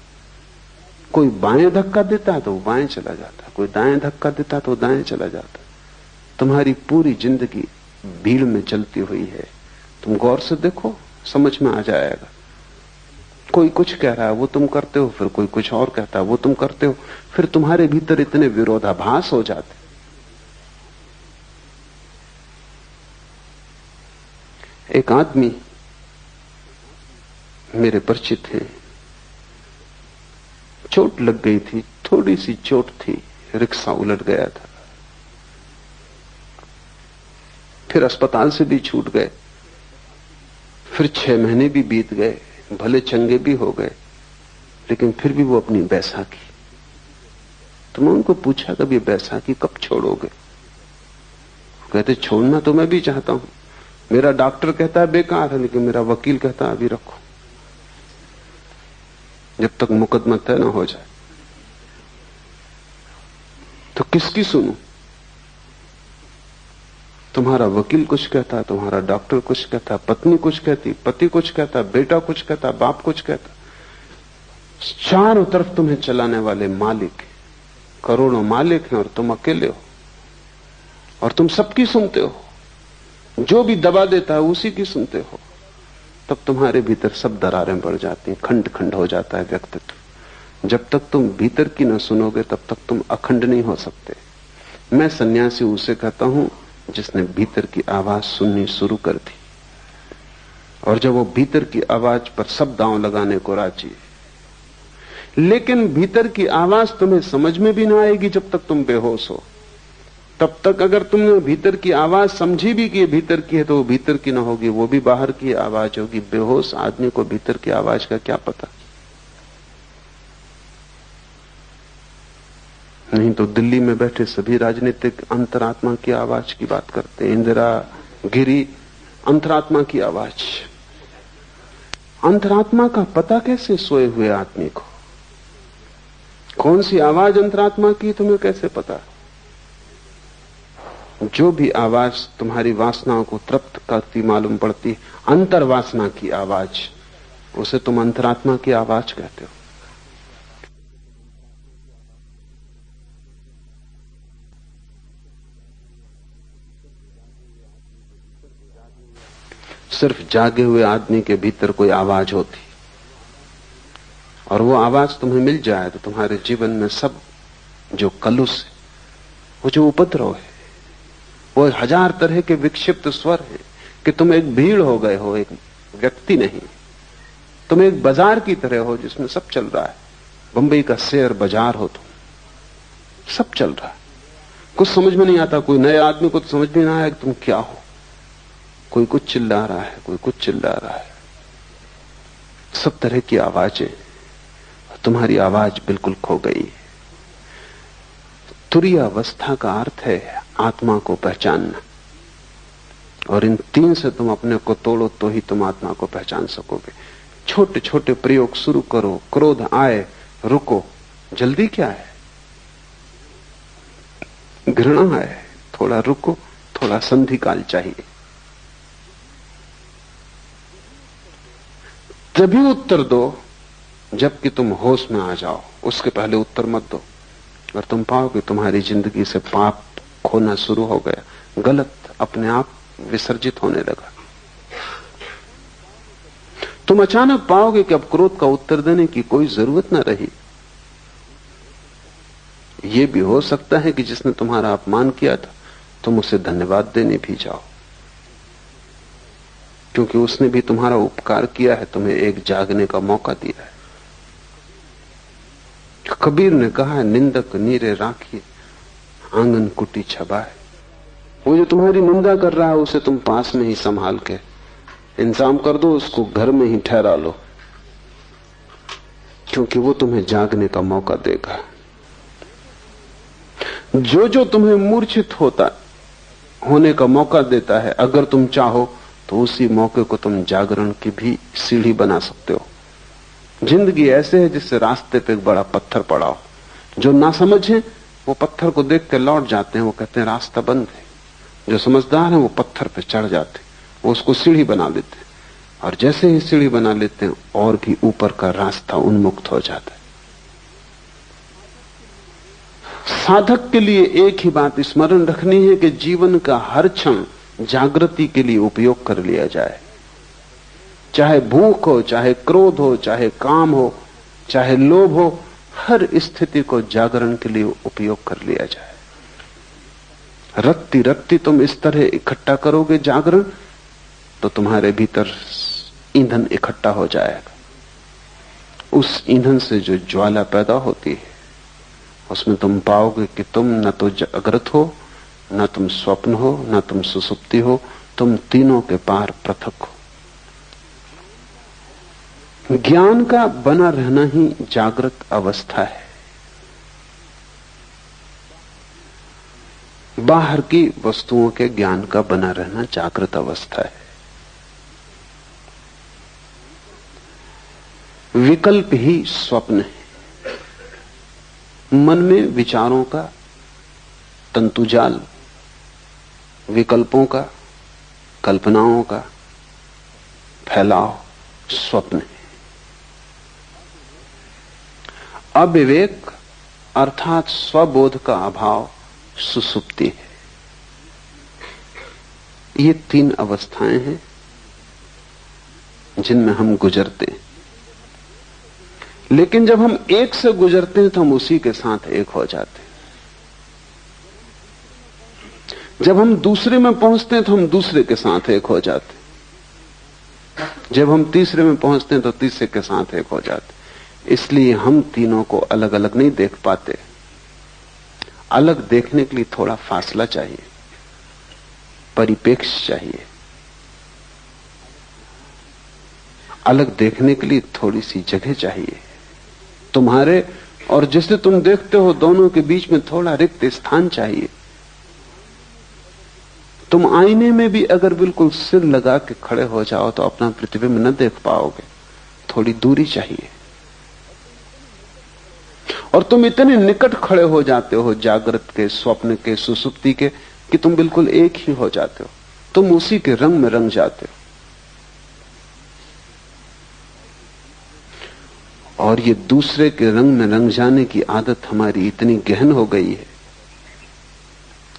कोई बाएं धक्का देता है तो वो बाएं चला जाता है, कोई दाएं धक्का देता है तो दाएं चला जाता है। तुम्हारी पूरी जिंदगी भीड़ में चलती हुई है। तुम गौर से देखो, समझ में आ जाएगा। कोई कुछ कह रहा है वो तुम करते हो, फिर कोई कुछ और कहता है वो तुम करते हो, फिर तुम्हारे भीतर इतने विरोधाभास हो जाते। एक आदमी मेरे परिचित हैं, चोट लग गई थी, थोड़ी सी चोट थी, रिक्शा उलट गया था, फिर अस्पताल से भी छूट गए, फिर 6 महीने भी बीत गए, भले चंगे भी हो गए, लेकिन फिर भी वो अपनी बैसाखी। तो मैं उनको पूछा कभी बैसाखी कब छोड़ोगे? कहते छोड़ना तो मैं भी चाहता हूं, मेरा डॉक्टर कहता है बेकार है, लेकिन मेरा वकील कहता है अभी रखो, जब तक मुकदमा तय ना हो जाए। तो किसकी सुनूं? तुम्हारा वकील कुछ कहता, तुम्हारा डॉक्टर कुछ कहता, पत्नी कुछ कहती, पति कुछ कहता, बेटा कुछ कहता, बाप कुछ कहता। चारों तरफ तुम्हें चलाने वाले मालिक, करोड़ों मालिक हैं और तुम अकेले हो, और तुम सबकी सुनते हो। जो भी दबा देता है उसी की सुनते हो। तब तुम्हारे भीतर सब दरारें बढ़ जाती हैं, खंड खंड हो जाता है व्यक्तित्व। जब तक तुम भीतर की न सुनोगे तब तक तुम अखंड नहीं हो सकते। मैं सन्यासी उसे कहता हूं जिसने भीतर की आवाज सुननी शुरू कर दी, और जब वो भीतर की आवाज पर सब दांव लगाने को राजी है। लेकिन भीतर की आवाज तुम्हें समझ में भी ना आएगी जब तक तुम बेहोश हो। तब तक अगर तुमने भीतर की आवाज समझी भी कि भीतर की है तो वो भीतर की ना होगी, वो भी बाहर की आवाज होगी। बेहोश आदमी को भीतर की आवाज का क्या पता? नहीं तो दिल्ली में बैठे सभी राजनीतिक अंतरात्मा की आवाज की बात करते हैं। इंदिरा, गिरी, अंतरात्मा की आवाज। अंतरात्मा का पता कैसे सोए हुए आदमी को? कौन सी आवाज अंतरात्मा की तुम्हें कैसे पता? जो भी आवाज तुम्हारी वासनाओं को तृप्त करती मालूम पड़ती, अंतर्वासना की आवाज, उसे तुम अंतरात्मा की आवाज कहते हो। सिर्फ जागे हुए आदमी के भीतर कोई आवाज होती, और वो आवाज तुम्हें मिल जाए तो तुम्हारे जीवन में सब जो कलुष है, वो जो उपद्रव है, वो 1000 तरह के विक्षिप्त स्वर है कि तुम एक भीड़ हो गए हो, एक व्यक्ति नहीं। तुम एक बाजार की तरह हो जिसमें सब चल रहा है। बंबई का शेयर बाजार हो तुम, सब चल रहा है, कुछ समझ में नहीं आता। कोई नए आदमी को तो समझ में ना आया कि तुम क्या हो। कोई कुछ चिल्ला रहा है, कोई कुछ चिल्ला रहा है, सब तरह की आवाजें, तुम्हारी आवाज बिल्कुल खो गई। तुरीय अवस्था का अर्थ है आत्मा को पहचानना, और इन तीन से तुम अपने को तोड़ो तो ही तुम आत्मा को पहचान सकोगे। छोटे छोटे प्रयोग शुरू करो। क्रोध आए, रुको, जल्दी क्या है। घृणा आए, थोड़ा रुको, थोड़ा संधि काल चाहिए, तभी उत्तर दो जबकि तुम होश में आ जाओ। उसके पहले उत्तर मत दो, और तुम पाओगे तुम्हारी जिंदगी से पाप खोना शुरू हो गया, गलत अपने आप विसर्जित होने लगा। तुम अचानक पाओगे कि अब क्रोध का उत्तर देने की कोई जरूरत न रही। यह भी हो सकता है कि जिसने तुम्हारा अपमान किया था तुम उसे धन्यवाद देने भी जाओ, क्योंकि उसने भी तुम्हारा उपकार किया है, तुम्हें एक जागने का मौका दिया है। कबीर ने कहा है, निंदक नीरे राखिए आंगन कुटी छबाए। वो जो तुम्हारी निंदा कर रहा है उसे तुम पास में ही संभाल के इंतजाम कर दो, उसको घर में ही ठहरा लो, क्योंकि वो तुम्हें जागने का मौका देगा। जो तुम्हें मूर्छित होने का मौका देता है, अगर तुम चाहो तो उसी मौके को तुम जागरण की भी सीढ़ी बना सकते हो। जिंदगी ऐसे है जिससे रास्ते पे एक बड़ा पत्थर पड़ा हो। जो ना समझे वो पत्थर को देख के लौट जाते हैं, वो कहते हैं रास्ता बंद है। जो समझदार है वो पत्थर पे चढ़ जाते, वो उसको सीढ़ी बना लेते, और जैसे ही सीढ़ी बना लेते हैं और भी ऊपर का रास्ता उन्मुक्त हो जाता है। साधक के लिए एक ही बात स्मरण रखनी है कि जीवन का हर क्षण जागृति के लिए उपयोग कर लिया जाए। चाहे भूख हो, चाहे क्रोध हो, चाहे काम हो, चाहे लोभ हो, हर स्थिति को जागरण के लिए उपयोग कर लिया जाए। रत्ती रत्ती तुम इस तरह इकट्ठा करोगे जागरण, तो तुम्हारे भीतर ईंधन इकट्ठा हो जाएगा। उस ईंधन से जो ज्वाला पैदा होती है उसमें तुम पाओगे कि तुम न तो जागृत हो, न तुम स्वप्न हो, न तुम सुसुप्ति हो, तुम तीनों के पार पृथक हो। ज्ञान का बना रहना ही जागृत अवस्था है। बाहर की वस्तुओं के ज्ञान का बना रहना जागृत अवस्था है। विकल्प ही स्वप्न है। मन में विचारों का तंतुजाल, विकल्पों का, कल्पनाओं का फैलाव स्वप्न है। अविवेक अर्थात स्वबोध का अभाव सुसुप्ति है। ये तीन अवस्थाएं हैं जिनमें हम गुजरते हैं। लेकिन जब हम एक से गुजरते हैं तो हम उसी के साथ एक हो जाते हैं। जब हम दूसरे में पहुंचते हैं तो हम दूसरे के साथ एक हो जाते हैं। जब हम तीसरे में पहुंचते हैं तो तीसरे के साथ एक हो जाते हैं। इसलिए हम तीनों को अलग अलग नहीं देख पाते। अलग देखने के लिए थोड़ा फासला चाहिए, परिप्रेक्ष्य चाहिए। अलग देखने के लिए थोड़ी सी जगह चाहिए। तुम्हारे और जिसे तुम देखते हो दोनों के बीच में थोड़ा रिक्त स्थान चाहिए। तुम आईने में भी अगर बिल्कुल सिर लगा के खड़े हो जाओ तो अपना प्रतिबिंब न देख पाओगे, थोड़ी दूरी चाहिए। और तुम इतने निकट खड़े हो जाते हो जागृत के, स्वप्न के, सुसुप्ति के, कि तुम बिल्कुल एक ही हो जाते हो। तुम उसी के रंग में रंग जाते हो। और ये दूसरे के रंग में रंग जाने की आदत हमारी इतनी गहन हो गई है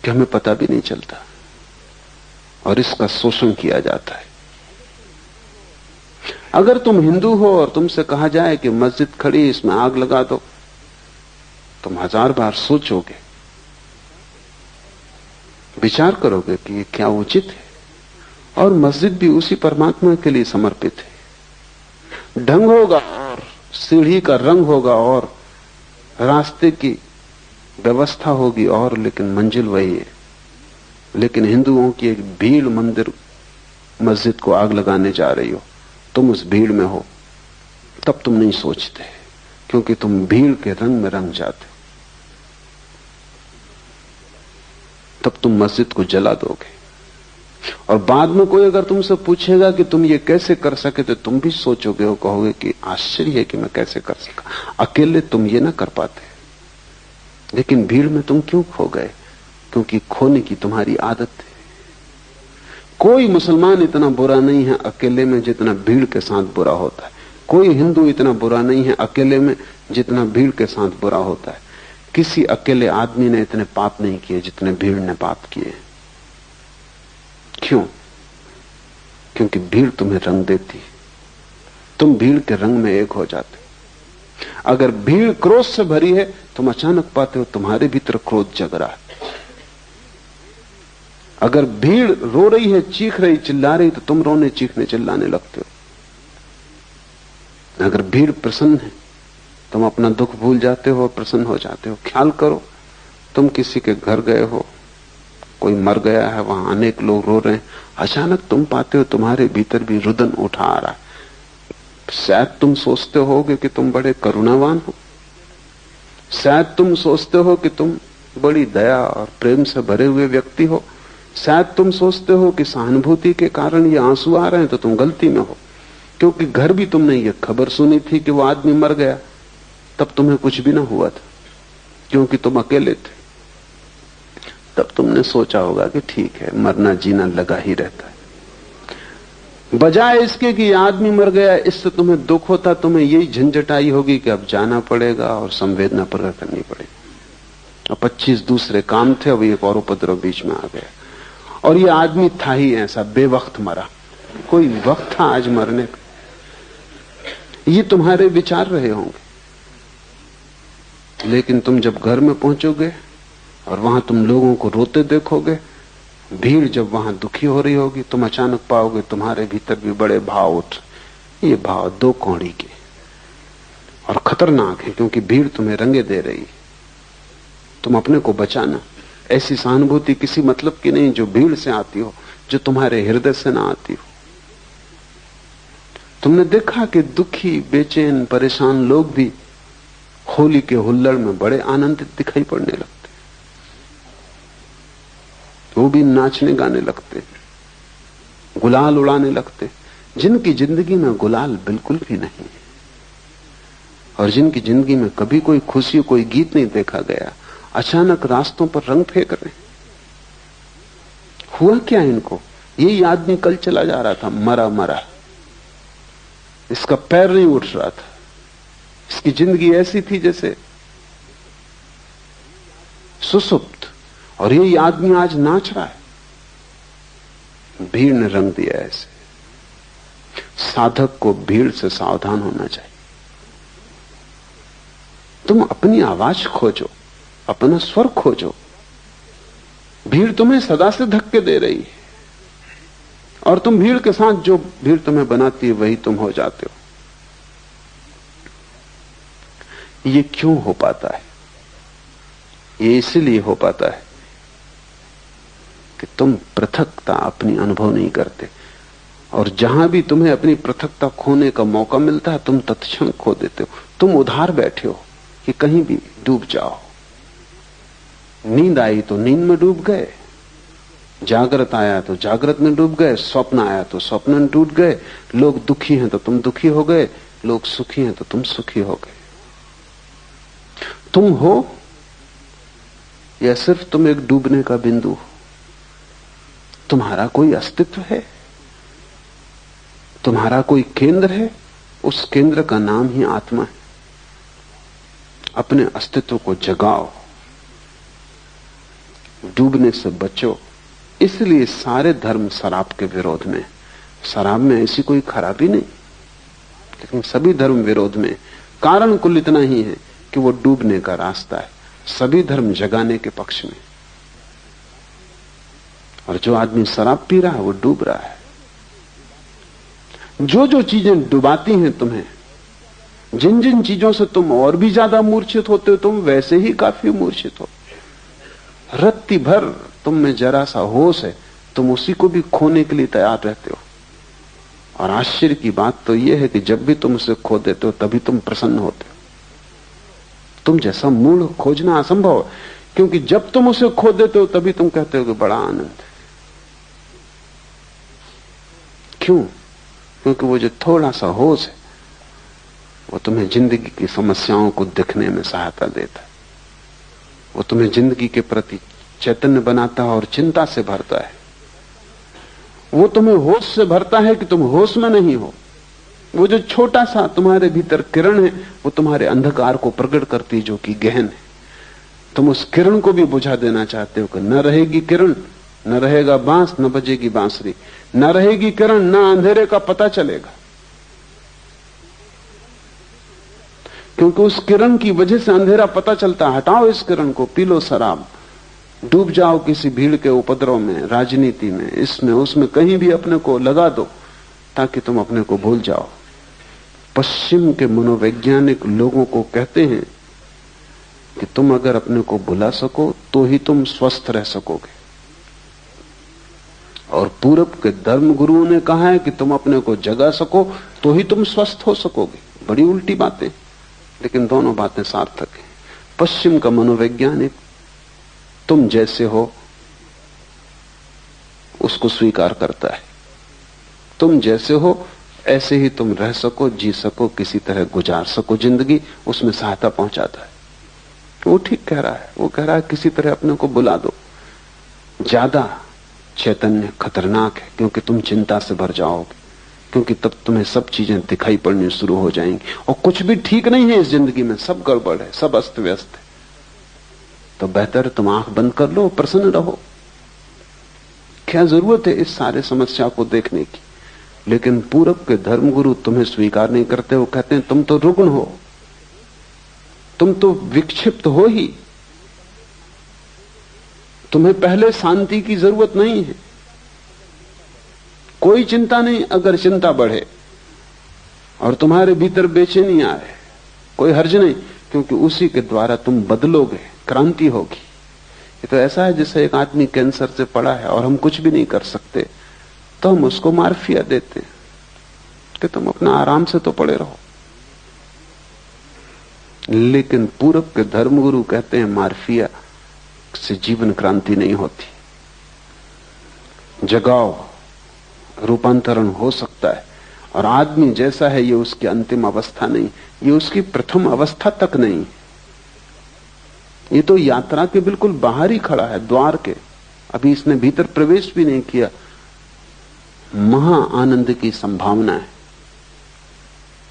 कि हमें पता भी नहीं चलता, और इसका शोषण किया जाता है। अगर तुम हिंदू हो और तुमसे कहा जाए कि मस्जिद खड़ी, इसमें आग लगा दो, तुम 1000 बार सोचोगे, विचार करोगे कि ये क्या उचित है। और मस्जिद भी उसी परमात्मा के लिए समर्पित है। ढंग होगा और सीढ़ी का रंग होगा और रास्ते की व्यवस्था होगी और, लेकिन मंजिल वही है। लेकिन हिंदुओं की एक भीड़ मंदिर मस्जिद को आग लगाने जा रही हो, तुम उस भीड़ में हो, तब तुम नहीं सोचते, क्योंकि तुम भीड़ के रंग में रंग जाते हो। तब तुम मस्जिद को जला दोगे। और बाद में कोई अगर तुमसे पूछेगा कि तुम ये कैसे कर सके, तो तुम भी सोचोगे और कहोगे कि आश्चर्य है कि मैं कैसे कर सका, अकेले तुम ये ना कर पाते। लेकिन भीड़ में तुम क्यों खो गए? क्योंकि खोने की तुम्हारी आदत है। कोई मुसलमान इतना बुरा नहीं है अकेले में जितना भीड़ के साथ बुरा होता है। कोई हिंदू इतना बुरा नहीं है अकेले में जितना भीड़ के साथ बुरा होता है। किसी अकेले आदमी ने इतने पाप नहीं किए जितने भीड़ ने पाप किए। क्यों? क्योंकि भीड़ तुम्हें रंग देती, तुम भीड़ के रंग में एक हो जाते। अगर भीड़ क्रोध से भरी है, तुम अचानक पाते हो तुम्हारे भीतर क्रोध जग रहा है। अगर भीड़ रो रही है, चीख रही, चिल्ला रही, तो तुम रोने, चीखने, चिल्लाने लगते हो। अगर भीड़ प्रसन्न है, तुम अपना दुख भूल जाते हो और प्रसन्न हो जाते हो। ख्याल करो, तुम किसी के घर गए हो, कोई मर गया है, वहां अनेक लोग रो रहे हैं, अचानक तुम पाते हो तुम्हारे भीतर भी रुदन उठा आ रहा है। शायद तुम सोचते होगे कि तुम बड़े करुणावान हो, शायद तुम सोचते हो कि तुम बड़ी दया और प्रेम से भरे हुए व्यक्ति हो, शायद तुम सोचते हो कि सहानुभूति के कारण ये आंसू आ रहे हैं, तो तुम गलती में हो। क्योंकि घर भी तुमने ये खबर सुनी थी कि वो आदमी मर गया, तब तुम्हें कुछ भी ना हुआ था, क्योंकि तुम अकेले थे। तब तुमने सोचा होगा कि ठीक है, मरना जीना लगा ही रहता है। बजाय इसके कि आदमी मर गया, इससे तुम्हें दुख होता, तुम्हें यही झंझट आई होगी कि अब जाना पड़ेगा और संवेदना प्रकट करनी पड़ेगी। और 25 दूसरे काम थे, अब एक और उपद्रव बीच में आ गया। और ये आदमी था ही ऐसा, बेवक्त मरा, कोई वक्त था आज मरने का। ये तुम्हारे विचार रहे होंगे। लेकिन तुम जब घर में पहुंचोगे और वहां तुम लोगों को रोते देखोगे, भीड़ जब वहां दुखी हो रही होगी, तुम अचानक पाओगे तुम्हारे भीतर भी बड़े भाव उठ। ये भाव दो कौड़ी के और खतरनाक है, क्योंकि भीड़ तुम्हें रंगे दे रही है। तुम अपने को बचाना। ऐसी सहानुभूति किसी मतलब की नहीं जो भीड़ से आती हो, जो तुम्हारे हृदय से ना आती हो। तुमने देखा कि दुखी, बेचैन, परेशान लोग भी होली के हुल्लड़ में बड़े आनंदित दिखाई पड़ने लगते। वो भी नाचने गाने लगते, गुलाल उड़ाने लगते। जिनकी जिंदगी में गुलाल बिल्कुल भी नहीं है और जिनकी जिंदगी में कभी कोई खुशी, कोई गीत नहीं देखा गया, अचानक रास्तों पर रंग फेंक रहे। हुआ क्या इनको? यही आदमी कल चला जा रहा था, मरा मरा, इसका पैर नहीं उठ रहा था, इसकी जिंदगी ऐसी थी जैसे सुसुप्त, और यही आदमी आज नाच रहा है। भीड़ ने रंग दिया ऐसे। साधक को भीड़ से सावधान होना चाहिए। तुम अपनी आवाज खोजो, अपना स्वर खोजो। भीड़ तुम्हें सदा से धक्के दे रही है और तुम भीड़ के साथ, जो भीड़ तुम्हें बनाती है वही तुम हो जाते हो। ये क्यों हो पाता है? ये इसलिए हो पाता है कि तुम पृथकता अपनी अनुभव नहीं करते, और जहां भी तुम्हें अपनी पृथकता खोने का मौका मिलता है, तुम तत्क्षण खो देते हो। तुम उधार बैठे हो कि कहीं भी डूब जाओ। नींद आई तो नींद में डूब गए, जागृत आया तो जागृत में डूब गए, स्वप्न आया तो स्वप्न में डूब गए। लोग दुखी हैं तो तुम दुखी हो गए, लोग सुखी हैं तो तुम सुखी हो गए। तुम हो या सिर्फ तुम एक डूबने का बिंदु हो? तुम्हारा कोई अस्तित्व है, तुम्हारा कोई केंद्र है। उस केंद्र का नाम ही आत्मा है। अपने अस्तित्व को जगाओ, डूबने से बचो। इसलिए सारे धर्म शराब के विरोध में। शराब में ऐसी कोई खराबी नहीं, लेकिन सभी धर्म विरोध में। कारण कुल इतना ही है कि वो डूबने का रास्ता है। सभी धर्म जगाने के पक्ष में, और जो आदमी शराब पी रहा है वो डूब रहा है। जो जो चीजें डुबाती हैं तुम्हें, जिन जिन चीजों से तुम और भी ज्यादा मूर्छित होते हो, तुम वैसे ही काफी मूर्छित हो। रत्ती भर तुम में जरा सा होश है, तुम उसी को भी खोने के लिए तैयार रहते हो। और आश्चर्य की बात तो यह है कि जब भी तुम उसे खो देते हो तभी तुम प्रसन्न होते हो। तुम जैसा मूल खोजना असंभव है, क्योंकि जब तुम उसे खो देते हो तभी तुम कहते हो कि बड़ा आनंद है। क्यों? क्योंकि वो जो थोड़ा सा होश है वो तुम्हें जिंदगी की समस्याओं को देखने में सहायता देता है। वो तुम्हें जिंदगी के प्रति चैतन्य बनाता है और चिंता से भरता है। वो तुम्हें होश से भरता है कि तुम होश में नहीं हो। वो जो छोटा सा तुम्हारे भीतर किरण है वो तुम्हारे अंधकार को प्रकट करती, जो कि गहन है। तुम उस किरण को भी बुझा देना चाहते हो कि न रहेगी किरण, न रहेगा बांस, न बजेगी बांसुरी। न रहेगी किरण, न अंधेरे का पता चलेगा, क्योंकि उस किरण की वजह से अंधेरा पता चलता। हटाओ इस किरण को, पी लो शराब, डूब जाओ किसी भीड़ के उपद्रव में, राजनीति में, इसमें उसमें, कहीं भी अपने को लगा दो ताकि तुम अपने को भूल जाओ। पश्चिम के मनोवैज्ञानिक लोगों को कहते हैं कि तुम अगर अपने को भुला सको तो ही तुम स्वस्थ रह सकोगे, और पूरब के धर्म गुरुओं ने कहा है कि तुम अपने को जगा सको तो ही तुम स्वस्थ हो सकोगे। बड़ी उल्टी बातें, लेकिन दोनों बातें सार्थक हैं। पश्चिम का मनोवैज्ञानिक तुम जैसे हो उसको स्वीकार करता है। तुम जैसे हो ऐसे ही तुम रह सको, जी सको, किसी तरह गुजार सको जिंदगी, उसमें सहायता पहुंचाता है। वो ठीक कह रहा है। वो कह रहा है किसी तरह अपने को बुला दो। ज्यादा चैतन्य खतरनाक है, क्योंकि तुम चिंता से भर जाओगे, क्योंकि तब तुम्हें सब चीजें दिखाई पड़नी शुरू हो जाएंगी और कुछ भी ठीक नहीं है इस जिंदगी में, सब गड़बड़ है, सब अस्त व्यस्त है। तो बेहतर तुम आंख बंद कर लो, प्रसन्न रहो। क्या जरूरत है इस सारे समस्या को देखने की? लेकिन पूरब के धर्मगुरु तुम्हें स्वीकार नहीं करते। वो कहते हैं तुम तो रुग्ण हो, तुम तो विक्षिप्त हो ही, तुम्हें पहले शांति की जरूरत नहीं है। कोई चिंता नहीं अगर चिंता बढ़े और तुम्हारे भीतर बेचैनी आए, कोई हर्ज नहीं, क्योंकि उसी के द्वारा तुम बदलोगे, क्रांति होगी। ये तो ऐसा है जैसे एक आदमी कैंसर से पड़ा है और हम कुछ भी नहीं कर सकते, तो हम उसको मार्फिया देते हैं कि तुम अपना आराम से तो पड़े रहो। लेकिन पूरब के धर्मगुरु कहते हैं मार्फिया से जीवन क्रांति नहीं होती। जगाओ, रूपांतरण हो सकता है। और आदमी जैसा है ये उसकी अंतिम अवस्था नहीं, ये उसकी प्रथम अवस्था तक नहीं। ये तो यात्रा के बिल्कुल बाहर ही खड़ा है, द्वार के। अभी इसने भीतर प्रवेश भी नहीं किया। महा आनंद की संभावना है।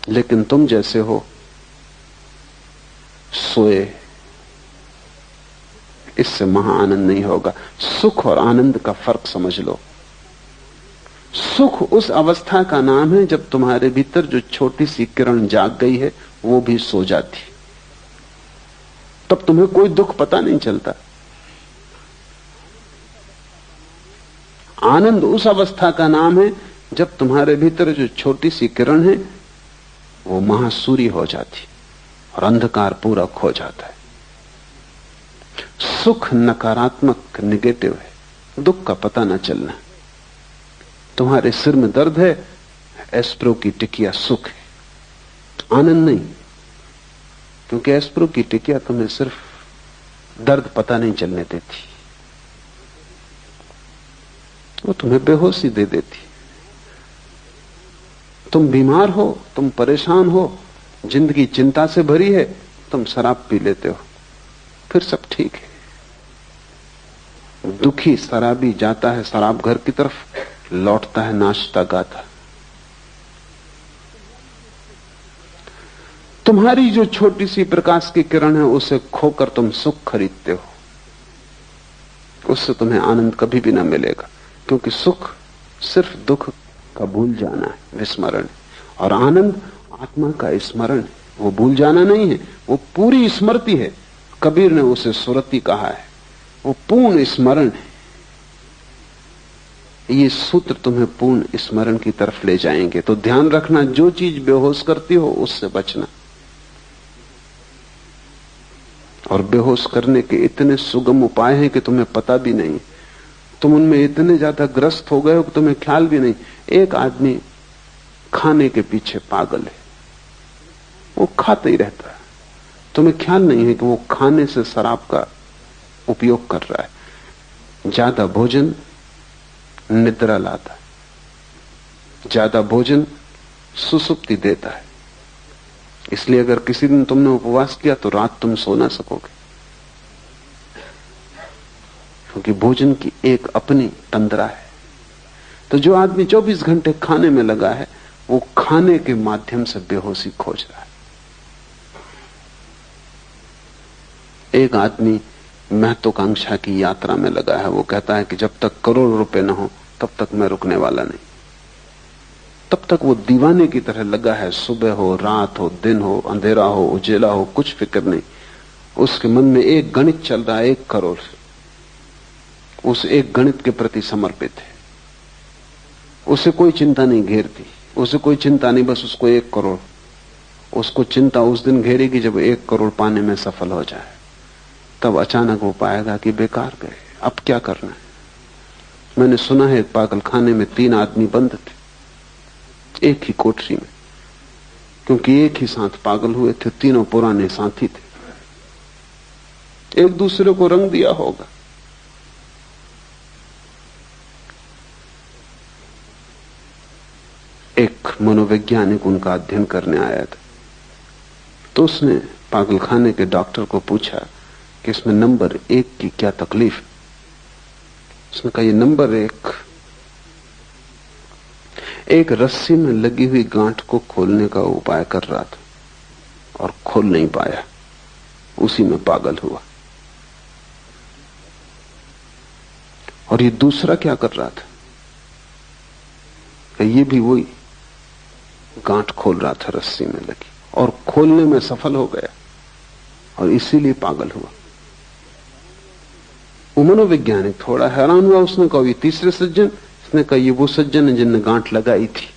लेकिन तुम जैसे हो सोए, इससे महा आनंद नहीं होगा। सुख और आनंद का फर्क समझ लो। सुख उस अवस्था का नाम है जब तुम्हारे भीतर जो छोटी सी किरण जाग गई है वो भी सो जाती, तब तुम्हें कोई दुख पता नहीं चलता। आनंद उस अवस्था का नाम है जब तुम्हारे भीतर जो छोटी सी किरण है वो महासूर्य हो जाती और अंधकार पूरा खो जाता है। सुख नकारात्मक, निगेटिव है, दुख का पता न चलना। तुम्हारे सिर में दर्द है, एस्प्रो की टिकिया सुख है, आनंद नहीं, क्योंकि एस्प्रो की टिकिया तुम्हें सिर्फ दर्द पता नहीं चलने देती, वो तुम्हें बेहोशी दे देती। तुम बीमार हो, तुम परेशान हो, जिंदगी चिंता से भरी है, तुम शराब पी लेते हो, फिर सब ठीक है। दुखी शराबी जाता है शराब घर की तरफ, लौटता है नाचता गाता। तुम्हारी जो छोटी सी प्रकाश की किरण है उसे खोकर तुम सुख खरीदते हो, उससे तुम्हें आनंद कभी भी ना मिलेगा, क्योंकि सुख सिर्फ दुख का भूल जाना है, विस्मरण। और आनंद आत्मा का स्मरण है, वो भूल जाना नहीं है, वो पूरी स्मृति है। कबीर ने उसे सुरति कहा है, वो पूर्ण स्मरण है। ये सूत्र तुम्हें पूर्ण स्मरण की तरफ ले जाएंगे। तो ध्यान रखना, जो चीज बेहोश करती हो उससे बचना। और बेहोश करने के इतने सुगम उपाय हैं कि तुम्हें पता भी नहीं, तुम उनमें इतने ज्यादा ग्रस्त हो गए हो कि तुम्हें ख्याल भी नहीं। एक आदमी खाने के पीछे पागल है, वो खाता ही रहता है, तुम्हें ख्याल नहीं है कि वो खाने से शराब का उपयोग कर रहा है। ज्यादा भोजन निद्रा लाता है, ज्यादा भोजन सुसुप्ति देता है। इसलिए अगर किसी दिन तुमने उपवास किया तो रात तुम सो ना सकोगे, क्योंकि भोजन की एक अपनी तंद्रा है। तो जो आदमी 24 घंटे खाने में लगा है, वो खाने के माध्यम से बेहोशी खोज रहा है। एक आदमी महत्वाकांक्षा की यात्रा में लगा है, वो कहता है कि जब तक करोड़ रुपए ना हो तब तक मैं रुकने वाला नहीं। तब तक वो दीवाने की तरह लगा है, सुबह हो, रात हो, दिन हो, अंधेरा हो, उजेला हो, कुछ फिक्र नहीं। उसके मन में एक गणित चल रहा है, 1 करोड़। उस एक गणित के प्रति समर्पित है, उसे कोई चिंता नहीं घेरती, उसे कोई चिंता नहीं, बस उसको 1 करोड़। उसको चिंता उस दिन घेरेगी जब 1 करोड़ पाने में सफल हो जाए। तब अचानक वो पाएगा कि बेकार गए, अब क्या करना है। मैंने सुना है एक पागलखाने में 3 आदमी बंद थे एक ही कोठरी में, क्योंकि एक ही साथ पागल हुए थे, तीनों पुराने साथी थे, एक दूसरे को रंग दिया होगा। एक मनोवैज्ञानिक उनका अध्ययन करने आया था, तो उसने पागलखाने के डॉक्टर को पूछा कि इसमें नंबर 1 की क्या तकलीफ है। उसने कहा, ये नंबर 1 एक रस्सी में लगी हुई गांठ को खोलने का उपाय कर रहा था और खोल नहीं पाया, उसी में पागल हुआ। और ये दूसरा क्या कर रहा था, कि ये भी वही गांठ खोल रहा था रस्सी में लगी, और खोलने में सफल हो गया और इसीलिए पागल हुआ। वो मनोवैज्ञानिक थोड़ा हैरान हुआ। उसने कहा, ये तीसरे सज्जन? उसने कहा, ये वो सज्जन है जिनने गांठ लगाई थी।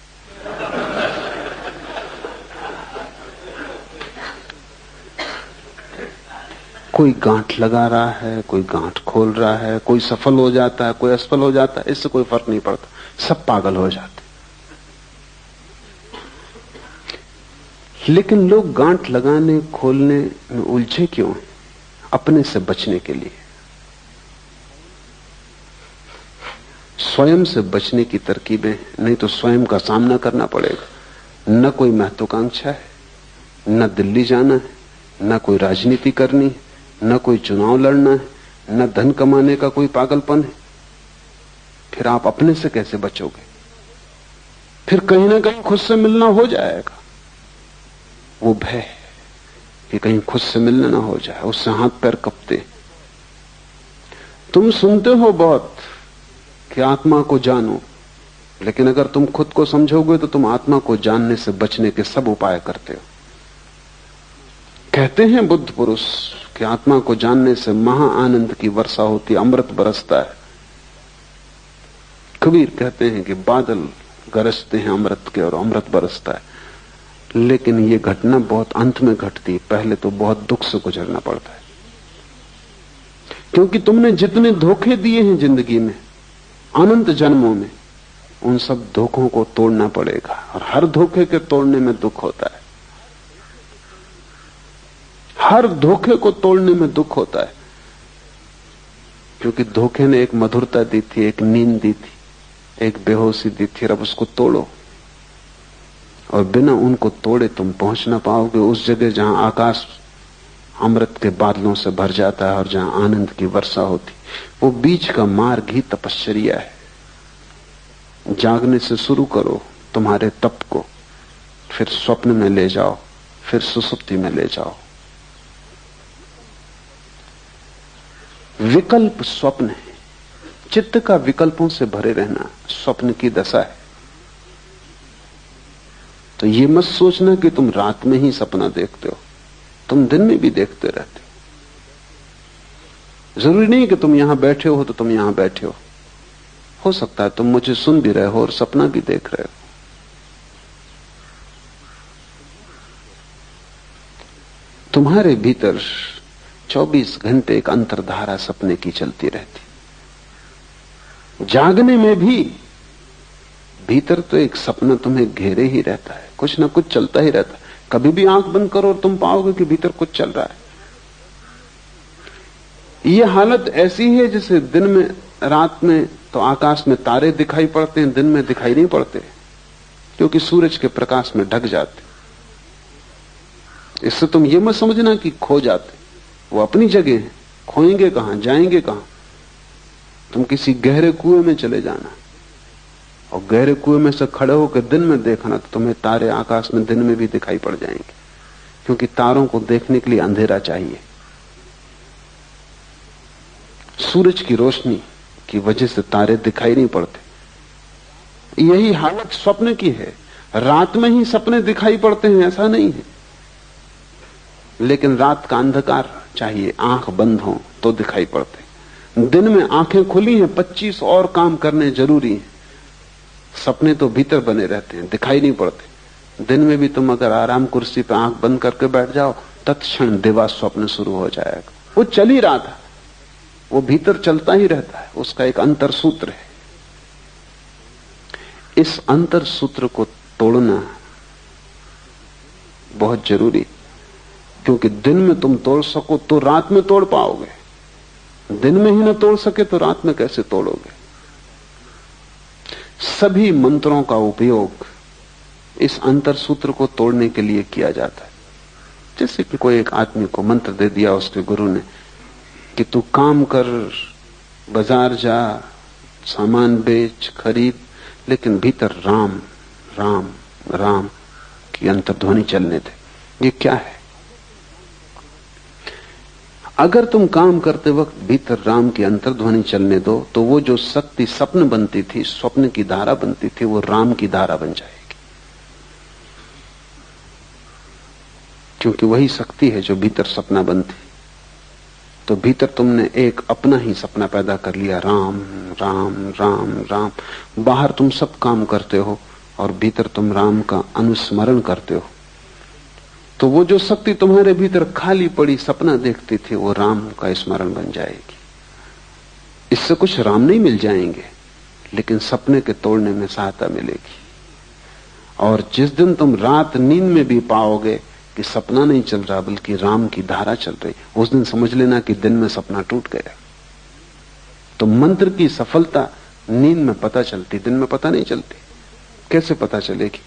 कोई गांठ लगा रहा है, कोई गांठ खोल रहा है, कोई सफल हो जाता है, कोई असफल हो जाता है, इससे कोई फर्क नहीं पड़ता, सब पागल हो जाते। लेकिन लोग गांठ लगाने खोलने में उलझे क्यों हैं? अपने से बचने के लिए। स्वयं से बचने की तरकीबें, नहीं तो स्वयं का सामना करना पड़ेगा। न कोई महत्वाकांक्षा है, न दिल्ली जाना है, न कोई राजनीति करनी है, न कोई चुनाव लड़ना है, न धन कमाने का कोई पागलपन है। फिर आप अपने से कैसे बचोगे? फिर कहीं ना कहीं खुद से मिलना हो जाएगा। वो भय कि कहीं खुद से मिलना ना हो जाए, उससे हाथ पैर कपते। तुम सुनते हो बहुत कि आत्मा को जानो, लेकिन अगर तुम खुद को समझोगे तो तुम आत्मा को जानने से बचने के सब उपाय करते हो। कहते हैं बुद्ध पुरुष कि आत्मा को जानने से महा आनंद की वर्षा होती, अमृत बरसता है। कबीर कहते हैं कि बादल गरजते हैं अमृत के और अमृत बरसता है। लेकिन ये घटना बहुत अंत में घटती है, पहले तो बहुत दुख से गुजरना पड़ता है। क्योंकि तुमने जितने धोखे दिए हैं जिंदगी में, अनंत जन्मों में, उन सब धोखों को तोड़ना पड़ेगा। और हर धोखे के तोड़ने में दुख होता है, हर धोखे को तोड़ने में दुख होता है। क्योंकि धोखे ने एक मधुरता दी थी, एक नींद दी थी, एक बेहोशी दी थी। अब उसको तोड़ो, और बिना उनको तोड़े तुम पहुंच ना पाओगे उस जगह जहां आकाश अमृत के बादलों से भर जाता है और जहां आनंद की वर्षा होती। वो बीच का मार्ग ही तपश्चर्या है। जागने से शुरू करो तुम्हारे तप को, फिर स्वप्न में ले जाओ, फिर सुसुप्ति में ले जाओ। विकल्प स्वप्न है, चित्त का विकल्पों से भरे रहना स्वप्न की दशा है। तो ये मत सोचना कि तुम रात में ही सपना देखते हो, तुम दिन में भी देखते रहते हो। जरूरी नहीं कि तुम यहां बैठे हो तो तुम यहां बैठे हो। हो सकता है तुम मुझे सुन भी रहे हो और सपना भी देख रहे हो। तुम्हारे भीतर 24 घंटे एक अंतर्धारा सपने की चलती रहती। जागने में भी भीतर तो एक सपना तुम्हें घेरे ही रहता है, कुछ ना कुछ चलता ही रहता है। कभी भी आंख बंद करो और तुम पाओगे कि भीतर कुछ चल रहा है। यह हालत ऐसी है जैसे दिन में, रात में तो आकाश में तारे दिखाई पड़ते हैं, दिन में दिखाई नहीं पड़ते क्योंकि सूरज के प्रकाश में ढक जाते। इससे तुम ये मत समझना कि खो जाते, वो अपनी जगह है, खोएंगे कहां, जाएंगे कहां। तुम किसी गहरे कुएं में चले जाना और गहरे कुएं में से खड़े होकर दिन में देखना तो तुम्हें तारे आकाश में दिन में भी दिखाई पड़ जाएंगे, क्योंकि तारों को देखने के लिए अंधेरा चाहिए। सूरज की रोशनी की वजह से तारे दिखाई नहीं पड़ते। यही हालत स्वप्न की है। रात में ही सपने दिखाई पड़ते हैं ऐसा नहीं है, लेकिन रात का अंधकार चाहिए, आंख बंद हो तो दिखाई पड़ते। दिन में आंखें खुली हैं, 25 और काम करने जरूरी हैं। सपने तो भीतर बने रहते हैं, दिखाई नहीं पड़ते। दिन में भी तुम अगर आराम कुर्सी पर आंख बंद करके बैठ जाओ, तत्क्षण दिवा स्वप्न शुरू हो जाएगा। वो चल ही रहा था, वो भीतर चलता ही रहता है, उसका एक अंतर सूत्र है। इस अंतर सूत्र को तोड़ना बहुत जरूरी, क्योंकि दिन में तुम तोड़ सको तो रात में तोड़ पाओगे, दिन में ही ना तोड़ सके तो रात में कैसे तोड़ोगे। सभी मंत्रों का उपयोग इस अंतर सूत्र को तोड़ने के लिए किया जाता है। जैसे कि कोई एक आदमी को मंत्र दे दिया उसके गुरु ने कि तू काम कर, बाजार जा, सामान बेच, खरीद, लेकिन भीतर राम राम राम की अंतर्ध्वनि चलने दे। ये क्या है? अगर तुम काम करते वक्त भीतर राम की अंतर्ध्वनि चलने दो तो वो जो शक्ति स्वप्न बनती थी, स्वप्न की धारा बनती थी, वो राम की धारा बन जाएगी, क्योंकि वही शक्ति है जो भीतर सपना बनती। तो भीतर तुमने एक अपना ही सपना पैदा कर लिया, राम राम राम राम। बाहर तुम सब काम करते हो और भीतर तुम राम का अनुस्मरण करते हो। तो वो जो शक्ति तुम्हारे भीतर खाली पड़ी सपना देखती थी, वो राम का स्मरण बन जाएगी। इससे कुछ राम नहीं मिल जाएंगे, लेकिन सपने के तोड़ने में सहायता मिलेगी। और जिस दिन तुम रात नींद में भी पाओगे कि सपना नहीं चल रहा बल्कि राम की धारा चल रही, उस दिन समझ लेना कि दिन में सपना टूट गया। तो मंत्र की सफलता नींद में पता चलती, दिन में पता नहीं चलती। कैसे पता चलेगी?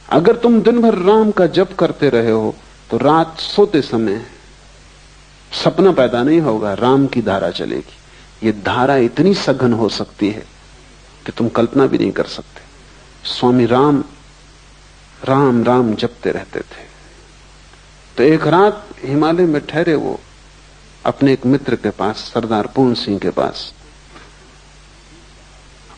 अगर तुम दिन भर राम का जप करते रहे हो तो रात सोते समय सपना पैदा नहीं होगा, राम की धारा चलेगी। ये धारा इतनी सघन हो सकती है कि तुम कल्पना भी नहीं कर सकते। स्वामी राम राम राम जपते रहते थे। तो एक रात हिमालय में ठहरे वो अपने एक मित्र के पास, सरदार पूर्ण सिंह के पास,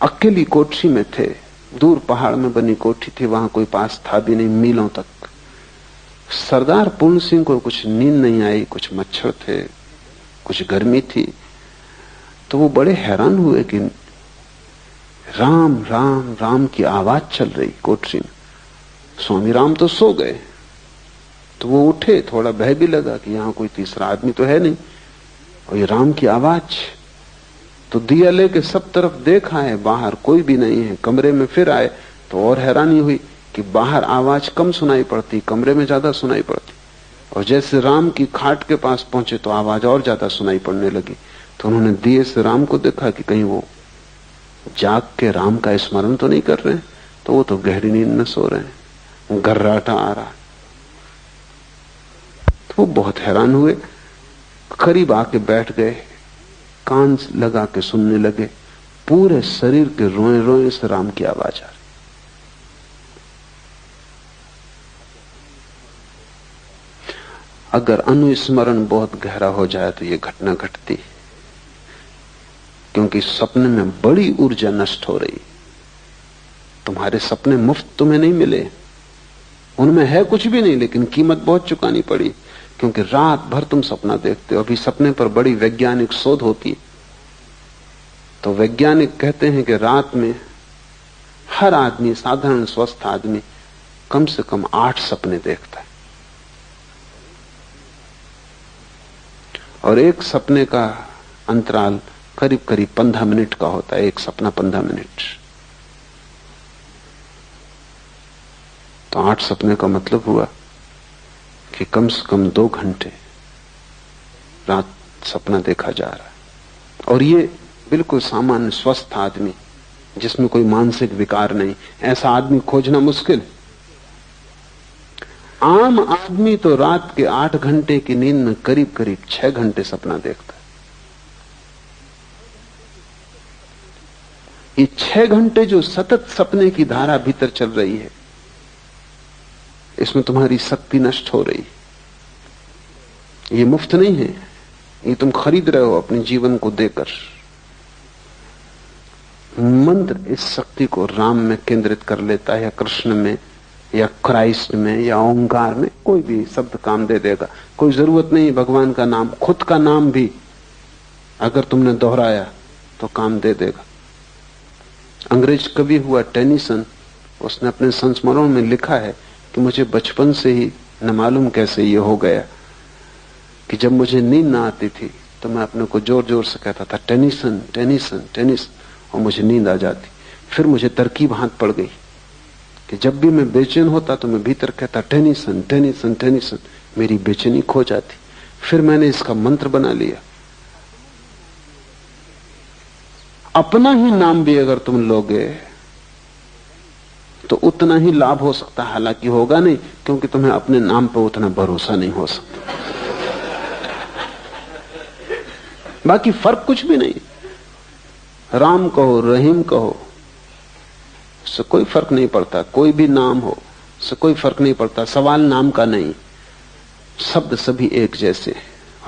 अकेली कोठरी में थे। दूर पहाड़ में बनी कोठी थी, वहां कोई पास था भी नहीं, मीलों तक। सरदार पूर्ण सिंह को कुछ नींद नहीं आई, कुछ मच्छर थे, कुछ गर्मी थी। तो वो बड़े हैरान हुए कि राम राम राम की आवाज चल रही कोठरी में। स्वामी राम तो सो गए। तो वो उठे, थोड़ा भय भी लगा कि यहां कोई तीसरा आदमी तो है नहीं और ये राम की आवाज। तो दिया लेके सब तरफ देखा है, बाहर कोई भी नहीं है। कमरे में फिर आए तो और हैरानी हुई कि बाहर आवाज कम सुनाई पड़ती, कमरे में ज्यादा सुनाई पड़ती। और जैसे राम की खाट के पास पहुंचे तो आवाज और ज्यादा सुनाई पड़ने लगी। तो उन्होंने दिए से राम को देखा कि कहीं वो जाग के राम का स्मरण तो नहीं कर रहे हैं। तो वो तो गहरी नींद में सो रहे हैं, गर्राटा आ रहा। तो वो बहुत हैरान हुए, करीब आके बैठ गए, कान लगा के सुनने लगे। पूरे शरीर के रोए रोए से राम की आवाज आ रही। अगर अनुस्मरण बहुत गहरा हो जाए तो यह घटना घटती, क्योंकि सपने में बड़ी ऊर्जा नष्ट हो रही। तुम्हारे सपने मुफ्त तुम्हें नहीं मिले, उनमें है कुछ भी नहीं, लेकिन कीमत बहुत चुकानी पड़ी, क्योंकि रात भर तुम सपना देखते हो। अभी सपने पर बड़ी वैज्ञानिक शोध होती है। तो वैज्ञानिक कहते हैं कि रात में हर आदमी, साधारण स्वस्थ आदमी, कम से कम 8 सपने देखता है, और एक सपने का अंतराल करीब करीब 15 मिनट का होता है। एक सपना 15 मिनट, तो 8 सपने का मतलब हुआ कि कम से कम 2 घंटे रात सपना देखा जा रहा है। और ये बिल्कुल सामान्य स्वस्थ आदमी जिसमें कोई मानसिक विकार नहीं, ऐसा आदमी खोजना मुश्किल है। आम आदमी तो रात के 8 घंटे की नींद में करीब करीब 6 घंटे सपना देखता है। ये 6 घंटे जो सतत सपने की धारा भीतर चल रही है, इसमें तुम्हारी शक्ति नष्ट हो रही है। ये मुफ्त नहीं है, ये तुम खरीद रहे हो अपने जीवन को देकर। मंत्र इस शक्ति को राम में केंद्रित कर लेता है, या कृष्ण में, या क्राइस्ट में, या ओंकार में, कोई भी शब्द काम दे देगा। कोई जरूरत नहीं भगवान का नाम, खुद का नाम भी अगर तुमने दोहराया तो काम दे देगा। अंग्रेज कवि हुआ टेनिसन, उसने अपने संस्मरण में लिखा है कि मुझे बचपन से ही न मालूम कैसे ये हो गया कि जब मुझे नींद ना आती थी तो मैं अपने को जोर जोर से कहता था टेनिसन टेनिसन टेनिसन, और मुझे नींद आ जाती। फिर मुझे तरकीब हाथ पड़ गई कि जब भी मैं बेचैन होता तो मैं भीतर कहता टेनिसन टेनिसन टेनिसन, मेरी बेचैनी खो जाती। फिर मैंने इसका मंत्र बना लिया। अपना ही नाम भी अगर तुम लोगे तो उतना ही लाभ हो सकता है, हालांकि होगा नहीं, क्योंकि तुम्हें अपने नाम पर उतना भरोसा नहीं हो सकता। बाकी फर्क कुछ भी नहीं, राम कहो रहीम कहो, उससे कोई फर्क नहीं पड़ता। कोई भी नाम हो, उससे कोई फर्क नहीं पड़ता। सवाल नाम का नहीं, शब्द सभी एक जैसे,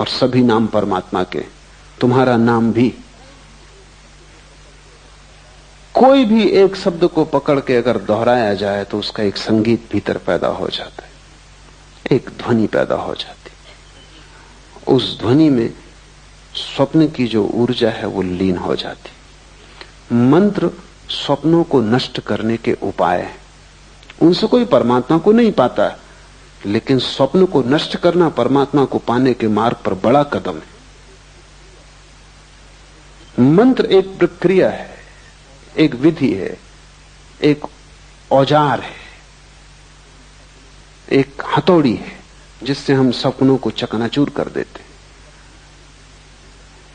और सभी नाम परमात्मा के। तुम्हारा नाम भी, कोई भी एक शब्द को पकड़ के अगर दोहराया जाए तो उसका एक संगीत भीतर पैदा हो जाता है, एक ध्वनि पैदा हो जाती। उस ध्वनि में स्वप्न की जो ऊर्जा है वो लीन हो जाती। मंत्र स्वप्नों को नष्ट करने के उपाय है, उनसे कोई परमात्मा को नहीं पाता, लेकिन स्वप्न को नष्ट करना परमात्मा को पाने के मार्ग पर बड़ा कदम है। मंत्र एक प्रक्रिया है, एक विधि है, एक औजार है, एक हथौड़ी है, जिससे हम सपनों को चकनाचूर कर देते।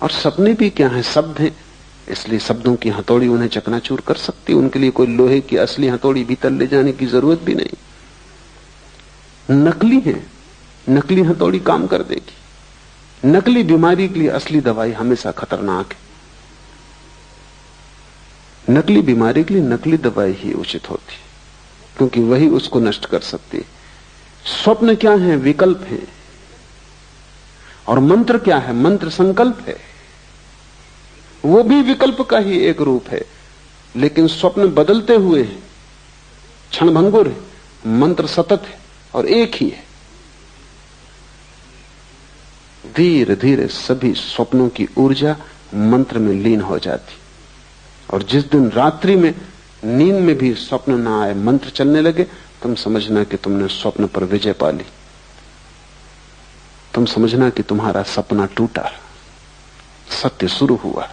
और सपने भी क्या है, शब्द हैं, इसलिए शब्दों की हथौड़ी उन्हें चकनाचूर कर सकती। उनके लिए कोई लोहे की असली हथौड़ी भीतर ले जाने की जरूरत भी नहीं। नकली है, नकली हथौड़ी काम कर देगी। नकली बीमारी के लिए असली दवाई हमेशा खतरनाक है। नकली बीमारी के लिए नकली दवाई ही उचित होती, क्योंकि वही उसको नष्ट कर सकती है। स्वप्न क्या है, विकल्प है। और मंत्र क्या है, मंत्र संकल्प है, वो भी विकल्प का ही एक रूप है। लेकिन स्वप्न बदलते हुए हैं, क्षणभंगुर है, मंत्र सतत है और एक ही है। धीरे धीरे सभी स्वप्नों की ऊर्जा मंत्र में लीन हो जाती, और जिस दिन रात्रि में नींद में भी स्वप्न ना आए, मंत्र चलने लगे, तुम समझना कि तुमने स्वप्न पर विजय पा ली। तुम समझना कि तुम्हारा सपना टूटा, सत्य शुरू हुआ।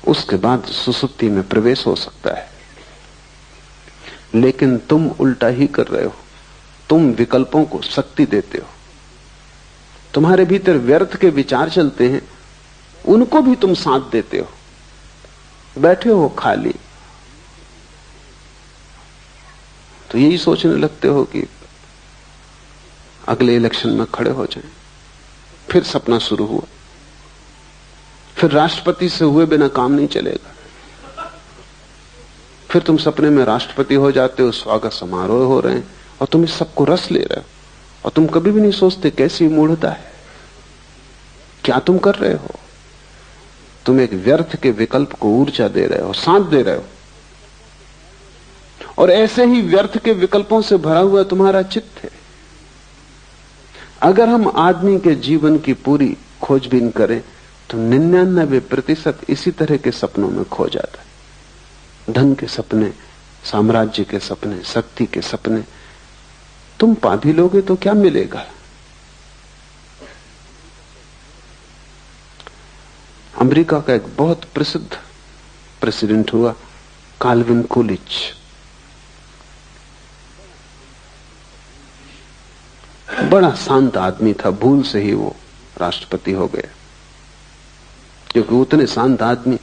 उसके बाद सुसुप्ति में प्रवेश हो सकता है। लेकिन तुम उल्टा ही कर रहे हो, तुम विकल्पों को शक्ति देते हो। तुम्हारे भीतर व्यर्थ के विचार चलते हैं, उनको भी तुम साथ देते हो। बैठे हो खाली तो यही सोचने लगते हो कि अगले इलेक्शन में खड़े हो जाएं। फिर सपना शुरू हुआ, फिर राष्ट्रपति से हुए बिना काम नहीं चलेगा। फिर तुम सपने में राष्ट्रपति हो जाते हो, स्वागत समारोह हो रहे हैं, और तुम इस सबको रस ले रहे हो, और तुम कभी भी नहीं सोचते कैसी मूढ़ता है, क्या तुम कर रहे हो। तुम एक व्यर्थ के विकल्प को ऊर्जा दे रहे हो, साथ दे रहे हो। और ऐसे ही व्यर्थ के विकल्पों से भरा हुआ तुम्हारा चित्त है। अगर हम आदमी के जीवन की पूरी खोजबीन करें तो 99% इसी तरह के सपनों में खो जाता है। धन के सपने, साम्राज्य के सपने, शक्ति के सपने। तुम पा भी लोगे तो क्या मिलेगा? अमेरिका का एक बहुत प्रसिद्ध प्रेसिडेंट हुआ, काल्विन कूलिच। बड़ा शांत आदमी था, भूल से ही वो राष्ट्रपति हो गया, क्योंकि उतने शांत आदमी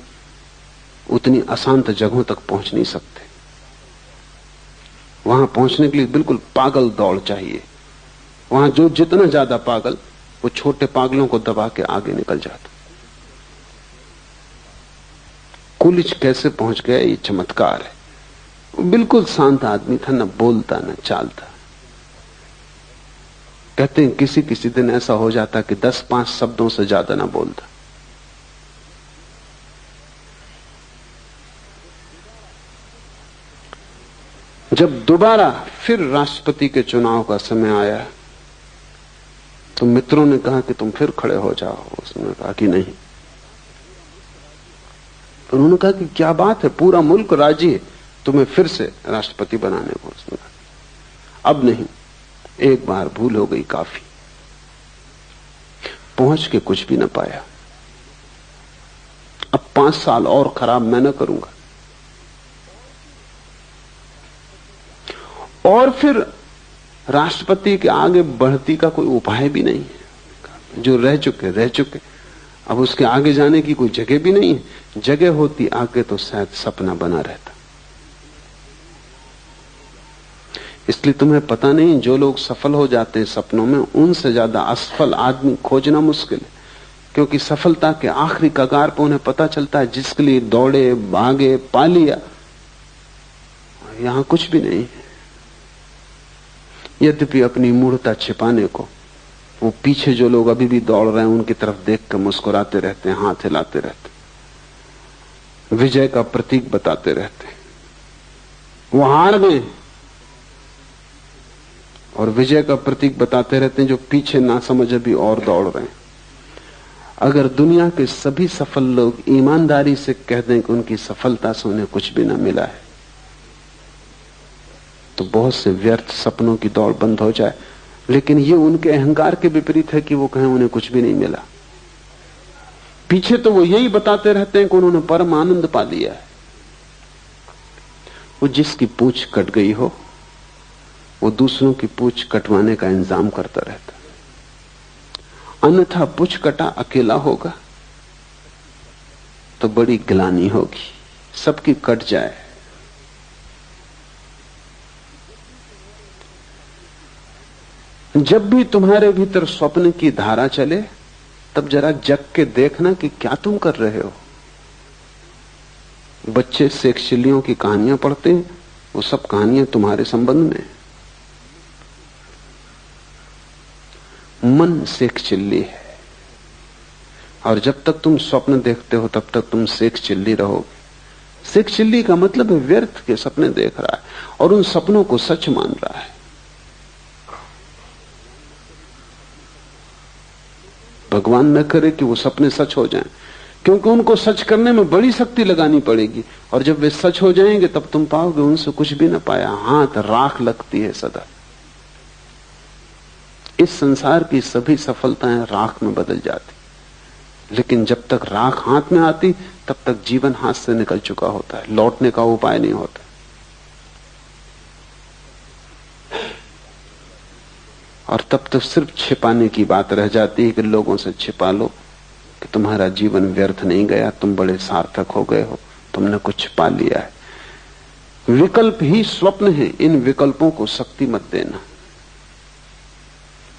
उतनी अशांत जगहों तक पहुंच नहीं सकते। वहां पहुंचने के लिए बिल्कुल पागल दौड़ चाहिए। वहां जो जितना ज्यादा पागल, वो छोटे पागलों को दबा के आगे निकल जाता। कूलिच कैसे पहुंच गया, ये चमत्कार है। वो बिल्कुल शांत आदमी था, न बोलता न चालता। कहते हैं किसी किसी दिन ऐसा हो जाता कि 10-5 शब्दों से ज्यादा ना बोलता। जब दोबारा फिर राष्ट्रपति के चुनाव का समय आया तो मित्रों ने कहा कि तुम फिर खड़े हो जाओ। उसने कहा कि नहीं। उन्होंने कहा कि क्या बात है, पूरा मुल्क राजी है तुम्हें फिर से राष्ट्रपति बनाने को। उसने कहा अब नहीं, एक बार भूल हो गई काफी। पहुंच के कुछ भी न पाया। अब 5 साल और खराब मैं न करूंगा। और फिर राष्ट्रपति के आगे बढ़ती का कोई उपाय भी नहीं है। जो रह चुके रह चुके, अब उसके आगे जाने की कोई जगह भी नहीं है। जगह होती आगे तो शायद सपना बना रहता। इसलिए तुम्हें पता नहीं, जो लोग सफल हो जाते हैं सपनों में, उनसे ज्यादा असफल आदमी खोजना मुश्किल है। क्योंकि सफलता के आखिरी कगार पर उन्हें पता चलता है जिसके लिए दौड़े, भागे, पा लिया, यहां कुछ भी नहीं है। यद्यपि अपनी मूढ़ता छिपाने को वो पीछे जो लोग अभी भी दौड़ रहे हैं उनकी तरफ देख कर मुस्कुराते रहते हैं, हाथ हिलाते रहते, विजय का प्रतीक बताते रहते। वो हार गए और विजय का प्रतीक बताते रहते हैं जो पीछे ना समझ अभी और दौड़ रहे हैं। अगर दुनिया के सभी सफल लोग ईमानदारी से कह दें कि उनकी सफलता से उन्हें कुछ भी ना मिला है, तो बहुत से व्यर्थ सपनों की दौड़ बंद हो जाए। लेकिन ये उनके अहंकार के विपरीत है कि वो कहें उन्हें कुछ भी नहीं मिला। पीछे तो वो यही बताते रहते हैं कि उन्होंने परम आनंद पा लिया है। वो जिसकी पूंछ कट गई हो, वो दूसरों की पूंछ कटवाने का इंतजाम करता रहता। अन्यथा पूंछ कटा अकेला होगा तो बड़ी गिलानी होगी। सबकी कट जाए। जब भी तुम्हारे भीतर स्वप्न की धारा चले, तब जरा जग के देखना कि क्या तुम कर रहे हो। बच्चे शेक्सपियरियों की कहानियां पढ़ते हैं, वो सब कहानियां तुम्हारे संबंध में। मन शेक्सपियर है, और जब तक तुम स्वप्न देखते हो तब तक तुम शेक्सपियर रहोगे। शेक्सपियर का मतलब है व्यर्थ के सपने देख रहा है और उन सपनों को सच मान रहा है। भगवान न करे कि वो सपने सच हो जाएं, क्योंकि उनको सच करने में बड़ी शक्ति लगानी पड़ेगी, और जब वे सच हो जाएंगे तब तुम पाओगे उनसे कुछ भी न पाया। हाथ राख लगती है सदा। इस संसार की सभी सफलताएं राख में बदल जाती, लेकिन जब तक राख हाथ में आती तब तक जीवन हाथ से निकल चुका होता है, लौटने का उपाय नहीं होता। और तब तक सिर्फ छिपाने की बात रह जाती है कि लोगों से छिपा लो कि तुम्हारा जीवन व्यर्थ नहीं गया, तुम बड़े सार्थक हो गए हो, तुमने कुछ पा लिया है। विकल्प ही स्वप्न है, इन विकल्पों को शक्ति मत देना।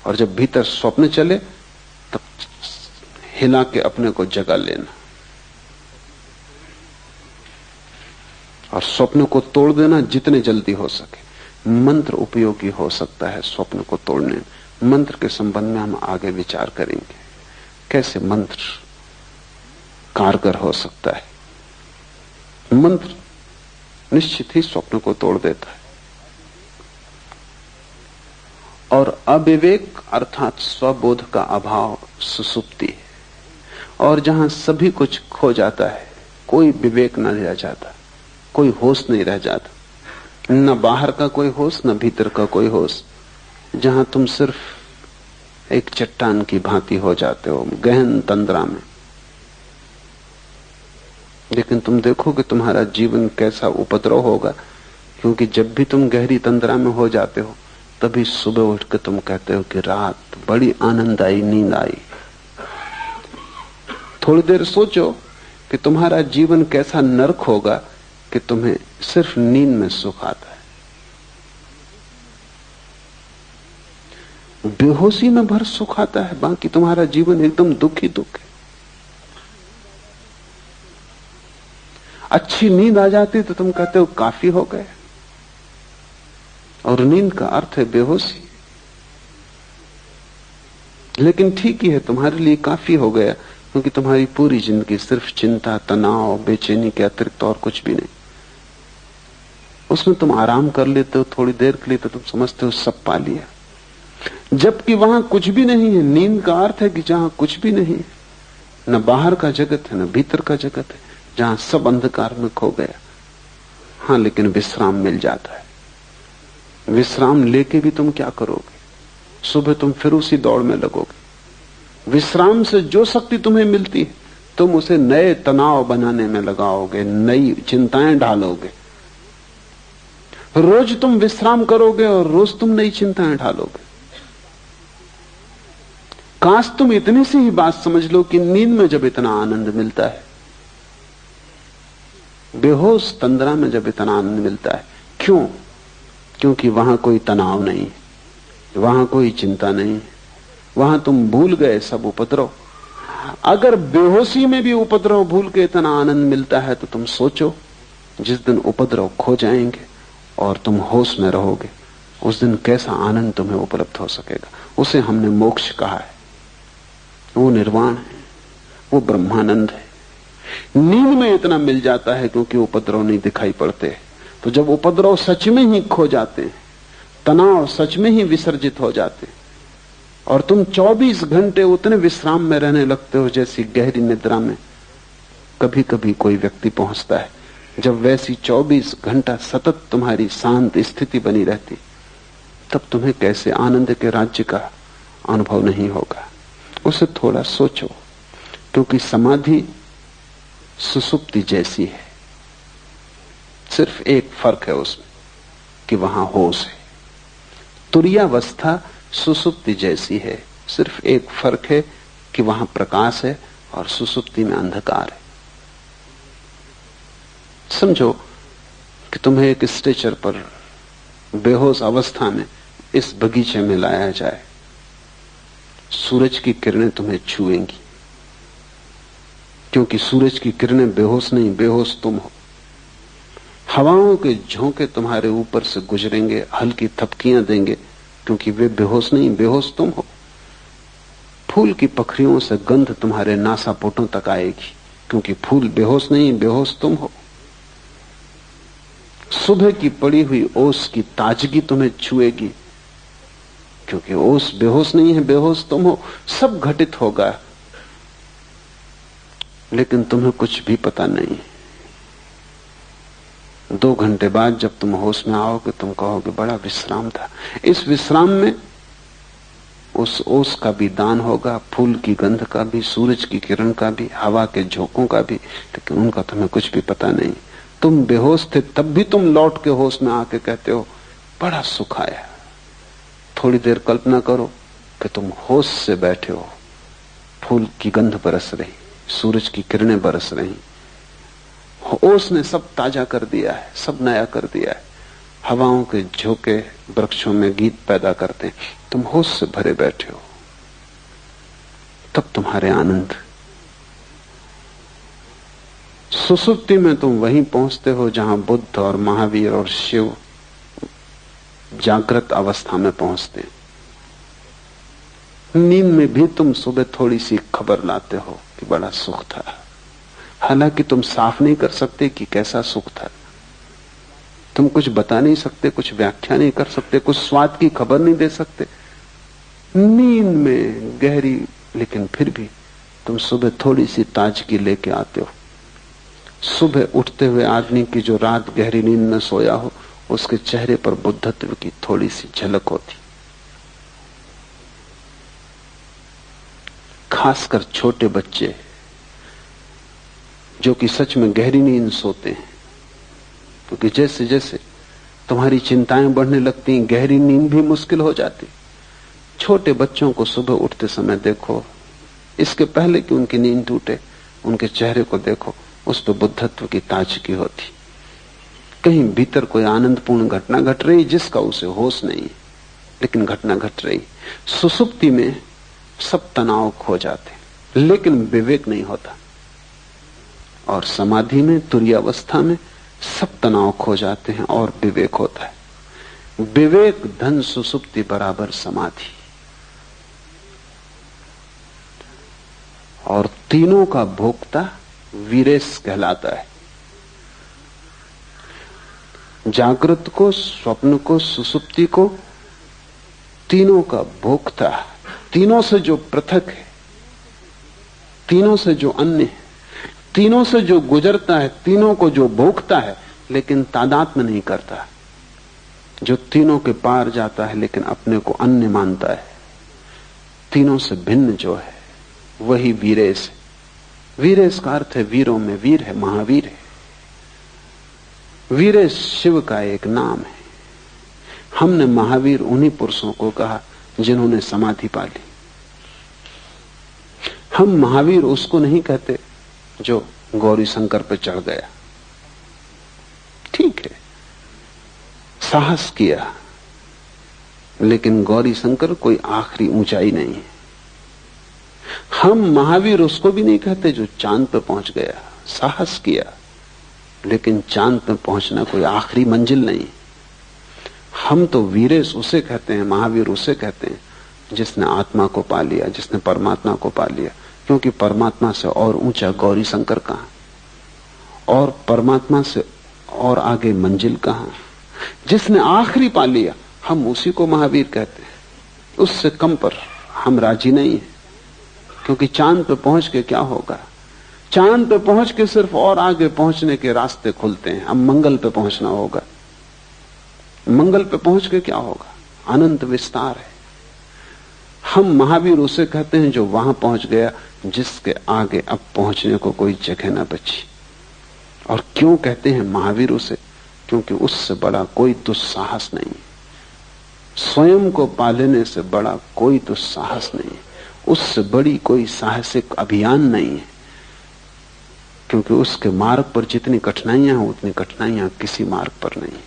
और जब भीतर स्वप्न चले तब हिला के अपने को जगा लेना और स्वप्न को तोड़ देना जितने जल्दी हो सके। मंत्र उपयोगी हो सकता है स्वप्न को तोड़ने में। मंत्र के संबंध में हम आगे विचार करेंगे, कैसे मंत्र कारगर हो सकता है। मंत्र निश्चित ही स्वप्न को तोड़ देता है। और अविवेक अर्थात स्वबोध का अभाव सुसुप्ति है, और जहां सभी कुछ खो जाता है, कोई विवेक न रह जाता, कोई होश नहीं रह जाता, न बाहर का कोई होश न भीतर का कोई होश, जहां तुम सिर्फ एक चट्टान की भांति हो जाते हो गहन तंद्रा में। लेकिन तुम देखो कि तुम्हारा जीवन कैसा उपद्रव होगा, क्योंकि जब भी तुम गहरी तंद्रा में हो जाते हो तभी सुबह उठ के तुम कहते हो कि रात बड़ी आनंददायी नींद आई। थोड़ी देर सोचो कि तुम्हारा जीवन कैसा नरक होगा कि तुम्हें सिर्फ नींद में सुख आता है, बेहोशी में भर सुख आता है, बाकी तुम्हारा जीवन एकदम दुख ही दुख है। अच्छी नींद आ जाती तो तुम कहते हो काफी हो गए, और नींद का अर्थ है बेहोशी। लेकिन ठीक ही है, तुम्हारे लिए काफी हो गया, क्योंकि तुम्हारी पूरी जिंदगी सिर्फ चिंता, तनाव, बेचैनी के अतिरिक्त और कुछ भी नहीं। उसमें तुम आराम कर लेते हो थोड़ी देर के लिए तो तुम समझते हो सब पा लिया, जबकि वहां कुछ भी नहीं है। नींद का अर्थ है कि जहां कुछ भी नहीं है, न बाहर का जगत है न भीतर का जगत है, जहां सब अंधकार में खो गया। हाँ, लेकिन विश्राम मिल जाता है। विश्राम लेके भी तुम क्या करोगे? सुबह तुम फिर उसी दौड़ में लगोगे। विश्राम से जो शक्ति तुम्हें मिलती है तुम उसे नए तनाव बनाने में लगाओगे, नई चिंताएं ढालोगे। रोज तुम विश्राम करोगे और रोज तुम नई चिंताएं ढालोगे। काश तुम इतनी सी ही बात समझ लो कि नींद में जब इतना आनंद मिलता है, बेहोश तंद्रा में जब इतना आनंद मिलता है, क्यों? क्योंकि वहां कोई तनाव नहीं, वहां कोई चिंता नहीं, वहां तुम भूल गए सब उपद्रव। अगर बेहोशी में भी उपद्रव भूल के इतना आनंद मिलता है तो तुम सोचो, जिस दिन उपद्रव खो जाएंगे और तुम होश में रहोगे, उस दिन कैसा आनंद तुम्हें उपलब्ध हो सकेगा। उसे हमने मोक्ष कहा है, वो निर्वाण है, वो ब्रह्मानंद है। नींद में इतना मिल जाता है क्योंकि उपद्रव नहीं दिखाई पड़ते। तो जब उपद्रव सच में ही खो जाते हैं, तनाव सच में ही विसर्जित हो जाते हैं, और तुम 24 घंटे उतने विश्राम में रहने लगते हो जैसी गहरी निद्रा में कभी कभी कोई व्यक्ति पहुंचता है, जब वैसी 24 घंटा सतत तुम्हारी शांत स्थिति बनी रहती, तब तुम्हें कैसे आनंद के राज्य का अनुभव नहीं होगा। उसे थोड़ा सोचो, क्योंकि समाधि सुसुप्ति जैसी है, सिर्फ एक फर्क है उसमें कि वहां होश है। तुरीयावस्था सुसुप्ति जैसी है, सिर्फ एक फर्क है कि वहां प्रकाश है और सुसुप्ति में अंधकार है। समझो कि तुम्हें एक स्ट्रेचर पर बेहोश अवस्था में इस बगीचे में लाया जाए, सूरज की किरणें तुम्हें छुएंगी, क्योंकि सूरज की किरणें बेहोश नहीं, बेहोश तुम हो। हवाओं के झोंके तुम्हारे ऊपर से गुजरेंगे, हल्की थपकियां देंगे, क्योंकि वे बेहोश नहीं, बेहोश तुम हो। फूल की पखरियों से गंध तुम्हारे नासापुटों तक आएगी, क्योंकि फूल बेहोश नहीं, बेहोश तुम हो। सुबह की पड़ी हुई ओस की ताजगी तुम्हें छुएगी, क्योंकि ओस बेहोश नहीं है, बेहोश तुम हो। सब घटित होगा, लेकिन तुम्हें कुछ भी पता नहीं। 2 घंटे बाद जब तुम होश में आओगे, तुम कहोगे बड़ा विश्राम था। इस विश्राम में उस ओस का भी दान होगा, फूल की गंध का भी, सूरज की किरण का भी, हवा के झोंकों का भी, लेकिन उनका तुम्हें कुछ भी पता नहीं। तुम बेहोश थे, तब भी तुम लौट के होश में आके कहते हो बड़ा सुख आया। थोड़ी देर कल्पना करो कि तुम होश से बैठे हो, फूल की गंध बरस रही, सूरज की किरणें बरस रही, ओस ने सब ताजा कर दिया है, सब नया कर दिया है। हवाओं के झोंके वृक्षों में गीत पैदा करते हैं, तुम होश से भरे बैठे हो। तब तुम्हारे आनंद। सुसुप्ति में तुम वहीं पहुंचते हो जहां बुद्ध और महावीर और शिव जागृत अवस्था में पहुंचते। नींद में भी तुम सुबह थोड़ी सी खबर लाते हो कि बड़ा सुख था, हालांकि तुम साफ नहीं कर सकते कि कैसा सुख था। तुम कुछ बता नहीं सकते, कुछ व्याख्या नहीं कर सकते, कुछ स्वाद की खबर नहीं दे सकते। नींद में गहरी, लेकिन फिर भी तुम सुबह थोड़ी सी ताजगी लेके आते हो। सुबह उठते हुए आदमी की जो रात गहरी नींद में सोया हो, उसके चेहरे पर बुद्धत्व की थोड़ी सी झलक होती। खासकर छोटे बच्चे जो कि सच में गहरी नींद सोते हैं, क्योंकि जैसे जैसे तुम्हारी चिंताएं बढ़ने लगती हैं, गहरी नींद भी मुश्किल हो जाती। छोटे बच्चों को सुबह उठते समय देखो, इसके पहले कि उनकी नींद टूटे, उनके चेहरे को देखो, उस पर बुद्धत्व की ताजगी होती। कहीं भीतर कोई आनंदपूर्ण घटना घट रही जिसका उसे होश नहीं है, लेकिन घटना घट रही। सुसुप्ति में सब तनाव खो जाते, लेकिन विवेक नहीं होता। और समाधि में, तुरीयावस्था में सब तनाव खो जाते हैं और विवेक होता है। विवेक धन सुसुप्ति बराबर समाधि। और तीनों का भोक्ता वीरेश कहलाता है। जागृत को, स्वप्न को, सुसुप्ति को, तीनों का भोक्ता, तीनों से जो पृथक है, तीनों से जो अन्य है, तीनों से जो गुजरता है, तीनों को जो भोगता है लेकिन तादात्म्य नहीं करता, जो तीनों के पार जाता है लेकिन अपने को अन्य मानता है, तीनों से भिन्न जो है वही वीरेश है। वीरेश का अर्थ है वीरों में वीर है, महावीर है। वीरेश शिव का एक नाम है। हमने महावीर उन्हीं पुरुषों को कहा जिन्होंने समाधि पा ली। हम महावीर उसको नहीं कहते जो गौरी शंकर पे चढ़ गया। ठीक है, साहस किया, लेकिन गौरी शंकर कोई आखिरी ऊंचाई नहीं है। हम महावीर उसको भी नहीं कहते जो चांद पे पहुंच गया। साहस किया, लेकिन चांद पे पहुंचना कोई आखिरी मंजिल नहीं। हम तो वीरेश उसे कहते हैं, महावीर उसे कहते हैं जिसने आत्मा को पा लिया, जिसने परमात्मा को पा लिया। क्योंकि परमात्मा से और ऊंचा गौरी शंकर कहां, और परमात्मा से और आगे मंजिल कहां। जिसने आखिरी पा लिया, हम उसी को महावीर कहते हैं। उससे कम पर हम राजी नहीं है, क्योंकि चांद पे पहुंच के क्या होगा। चांद पे पहुंच के सिर्फ और आगे पहुंचने के रास्ते खुलते हैं। अब मंगल पे पहुंचना होगा। मंगल पे पहुंच के क्या होगा, अनंत विस्तार है। हम महावीर उसे कहते हैं जो वहां पहुंच गया जिसके आगे अब पहुंचने को कोई जगह ना बची। और क्यों कहते हैं महावीर उसे? क्योंकि उससे बड़ा कोई दुस्साहस नहीं। स्वयं को पा लेने से बड़ा कोई दुस्साहस नहीं, उससे बड़ी कोई साहसिक अभियान नहीं है। क्योंकि उसके मार्ग पर जितनी कठिनाइयां हैं उतनी कठिनाइयां किसी मार्ग पर नहीं।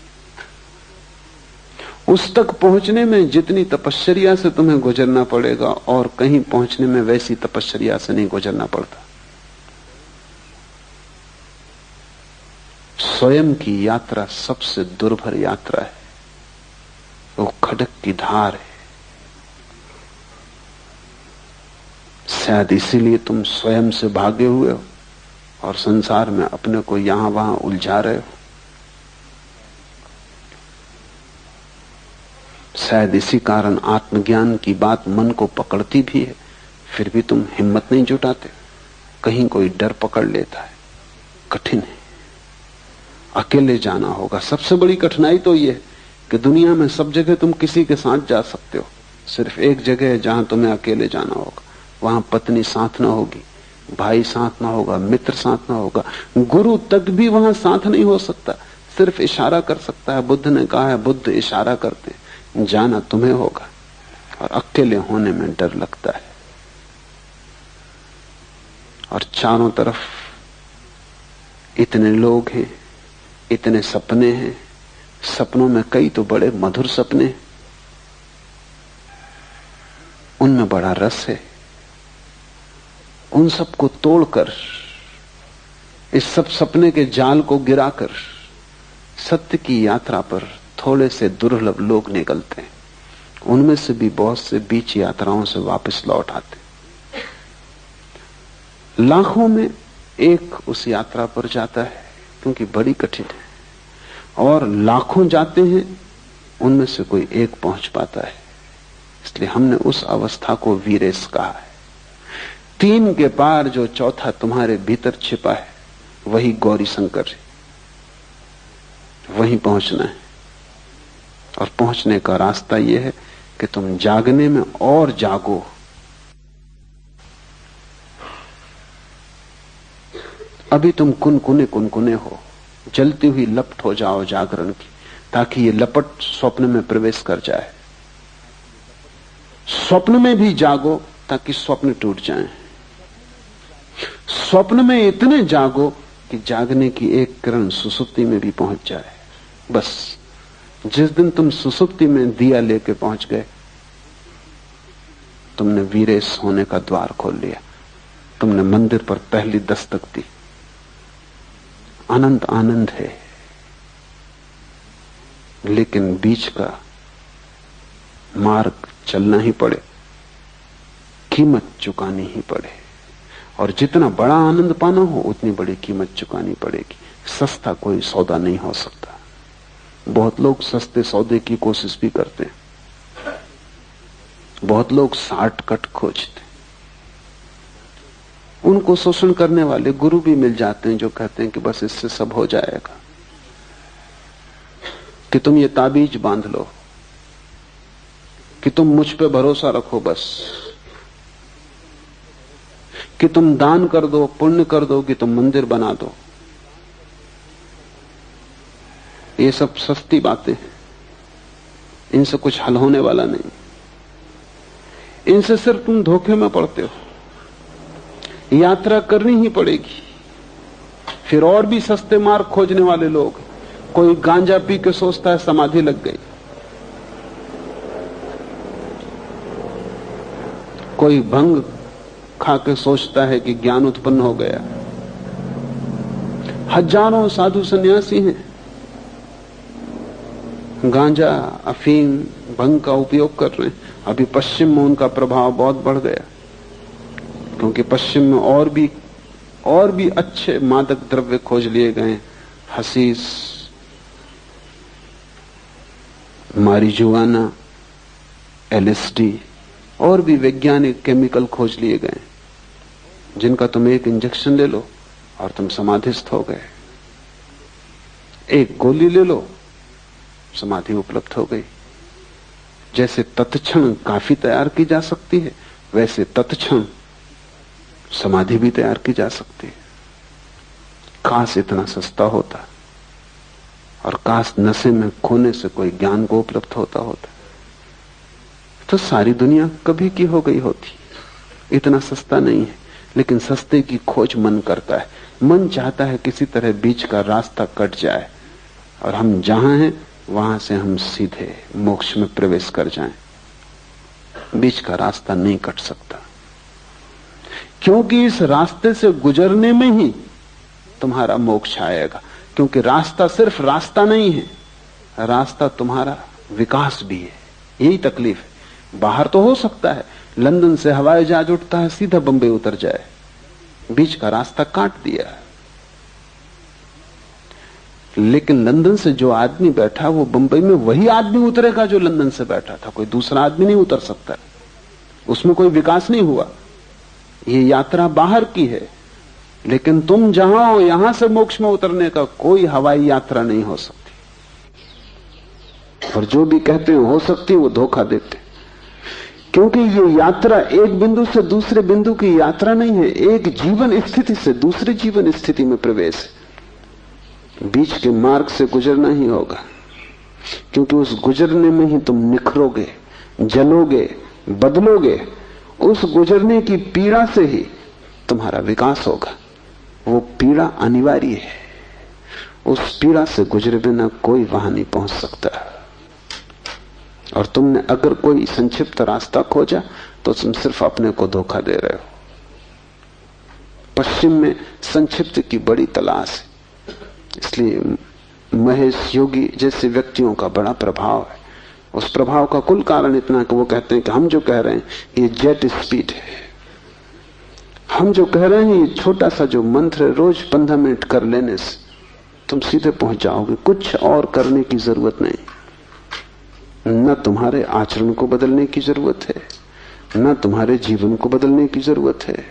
उस तक पहुंचने में जितनी तपश्चर्या से तुम्हें गुजरना पड़ेगा और कहीं पहुंचने में वैसी तपश्चर्या से नहीं गुजरना पड़ता। स्वयं की यात्रा सबसे दुर्भर यात्रा है। वो खडक की धार है। शायद इसीलिए तुम स्वयं से भागे हुए हो और संसार में अपने को यहां वहां उलझा रहे हो। शायद इसी कारण आत्मज्ञान की बात मन को पकड़ती भी है, फिर भी तुम हिम्मत नहीं जुटाते। कहीं कोई डर पकड़ लेता है। कठिन है, अकेले जाना होगा। सबसे बड़ी कठिनाई तो यह है कि दुनिया में सब जगह तुम किसी के साथ जा सकते हो, सिर्फ एक जगह है जहां तुम्हें अकेले जाना होगा। वहां पत्नी साथ ना होगी, भाई साथ ना होगा, मित्र साथ ना होगा, गुरु तक भी वहां साथ नहीं हो सकता, सिर्फ इशारा कर सकता है। बुद्ध ने कहा है, बुद्ध इशारा करते, जाना तुम्हें होगा। और अकेले होने में डर लगता है। और चारों तरफ इतने लोग हैं, इतने सपने हैं, सपनों में कई तो बड़े मधुर सपने, उनमें बड़ा रस है। उन सबको तोड़कर, इस सब सपने के जाल को गिराकर सत्य की यात्रा पर थोड़े से दुर्लभ लोग निकलते हैं। उनमें से भी बहुत से बीच यात्राओं से वापस लौट आते। लाखों में एक उस यात्रा पर जाता है, क्योंकि बड़ी कठिन है। और लाखों जाते हैं, उनमें से कोई एक पहुंच पाता है। इसलिए हमने उस अवस्था को वीरेश कहा है। तीन के पार जो चौथा तुम्हारे भीतर छिपा है वही गौरी शंकर है। वहीं पहुंचना है। और पहुंचने का रास्ता यह है कि तुम जागने में और जागो। अभी तुम कुनकुने हो, जलती हुई लपट हो जाओ जागरण की, ताकि ये लपट स्वप्न में प्रवेश कर जाए। स्वप्न में भी जागो ताकि स्वप्न टूट जाएं। स्वप्न में इतने जागो कि जागने की एक किरण सुसुप्ति में भी पहुंच जाए। बस जिस दिन तुम सुसुप्ति में दिया लेके पहुंच गए, तुमने वीरेश होने का द्वार खोल लिया। तुमने मंदिर पर पहली दस्तक दी। अनंत आनंद है, लेकिन बीच का मार्ग चलना ही पड़े, कीमत चुकानी ही पड़े। और जितना बड़ा आनंद पाना हो उतनी बड़ी कीमत चुकानी पड़ेगी। सस्ता कोई सौदा नहीं हो सकता। बहुत लोग सस्ते सौदे की कोशिश भी करते हैं। बहुत लोग शॉर्टकट खोजते हैं। उनको शोषण करने वाले गुरु भी मिल जाते हैं जो कहते हैं कि बस इससे सब हो जाएगा, कि तुम ये ताबीज बांध लो, कि तुम मुझ पे भरोसा रखो, बस कि तुम दान कर दो, पुण्य कर दो, कि तुम मंदिर बना दो। ये सब सस्ती बातें हैं। इनसे कुछ हल होने वाला नहीं। इनसे सिर्फ तुम धोखे में पड़ते हो। यात्रा करनी ही पड़ेगी। फिर और भी सस्ते मार्ग खोजने वाले लोग। कोई गांजा पी के सोचता है समाधि लग गई, कोई भंग खा के सोचता है कि ज्ञान उत्पन्न हो गया। हजारों साधु सन्यासी हैं, गांजा, अफीम, भंग का उपयोग कर रहे हैं। अभी पश्चिम में उनका प्रभाव बहुत बढ़ गया, क्योंकि पश्चिम में और भी अच्छे मादक द्रव्य खोज लिए गए। हसीस, मारिजुआना, एलएसडी और भी वैज्ञानिक केमिकल खोज लिए गए, जिनका तुम एक इंजेक्शन ले लो और तुम समाधिस्थ हो गए। एक गोली ले लो, समाधि उपलब्ध हो गई। जैसे तत्क्षण काफी तैयार की जा सकती है, वैसे तत्क्षण समाधि भी तैयार की जा सकती है। काश इतना सस्ता होता, और काश नशे में खोने से कोई ज्ञान को उपलब्ध होता, तो सारी दुनिया कभी की हो गई होती। इतना सस्ता नहीं है, लेकिन सस्ते की खोज मन करता है। मन चाहता है किसी तरह बीच का रास्ता कट जाए और हम जहां हैं वहां से हम सीधे मोक्ष में प्रवेश कर जाएं। बीच का रास्ता नहीं कट सकता, क्योंकि इस रास्ते से गुजरने में ही तुम्हारा मोक्ष आएगा। क्योंकि रास्ता सिर्फ रास्ता नहीं है, रास्ता तुम्हारा विकास भी है। यही तकलीफ है। बाहर तो हो सकता है लंदन से हवाई जहाज उठता है, सीधा बंबई उतर जाए, बीच का रास्ता काट दिया। लेकिन लंदन से जो आदमी बैठा वो बंबई में वही आदमी उतरेगा जो लंदन से बैठा था। कोई दूसरा आदमी नहीं उतर सकता। उसमें कोई विकास नहीं हुआ। ये यात्रा बाहर की है, लेकिन तुम जहां हो यहां से मोक्ष में उतरने का कोई हवाई यात्रा नहीं हो सकती। और जो भी कहते हैं हो सकती, वो धोखा देते, क्योंकि ये यात्रा एक बिंदु से दूसरे बिंदु की यात्रा नहीं है, एक जीवन स्थिति से दूसरे जीवन स्थिति में प्रवेश है। बीच के मार्ग से गुजरना ही होगा, क्योंकि उस गुजरने में ही तुम निखरोगे, जलोगे, बदलोगे। उस गुजरने की पीड़ा से ही तुम्हारा विकास होगा। वो पीड़ा अनिवार्य है। उस पीड़ा से गुजरे बिना कोई वहां नहीं पहुंच सकता। और तुमने अगर कोई संक्षिप्त रास्ता खोजा तो तुम सिर्फ अपने को धोखा दे रहे हो। पश्चिम में संक्षिप्त की बड़ी तलाश है, इसलिए महेश योगी जैसे व्यक्तियों का बड़ा प्रभाव है। उस प्रभाव का कुल कारण इतना कि वो कहते हैं कि हम जो कह रहे हैं ये जेट स्पीड है। हम जो कह रहे हैं ये छोटा सा जो मंत्र है, रोज 15 मिनट कर लेने से तुम सीधे पहुंच जाओगे। कुछ और करने की जरूरत नहीं। न तुम्हारे आचरण को बदलने की जरूरत है, न तुम्हारे जीवन को बदलने की जरूरत है,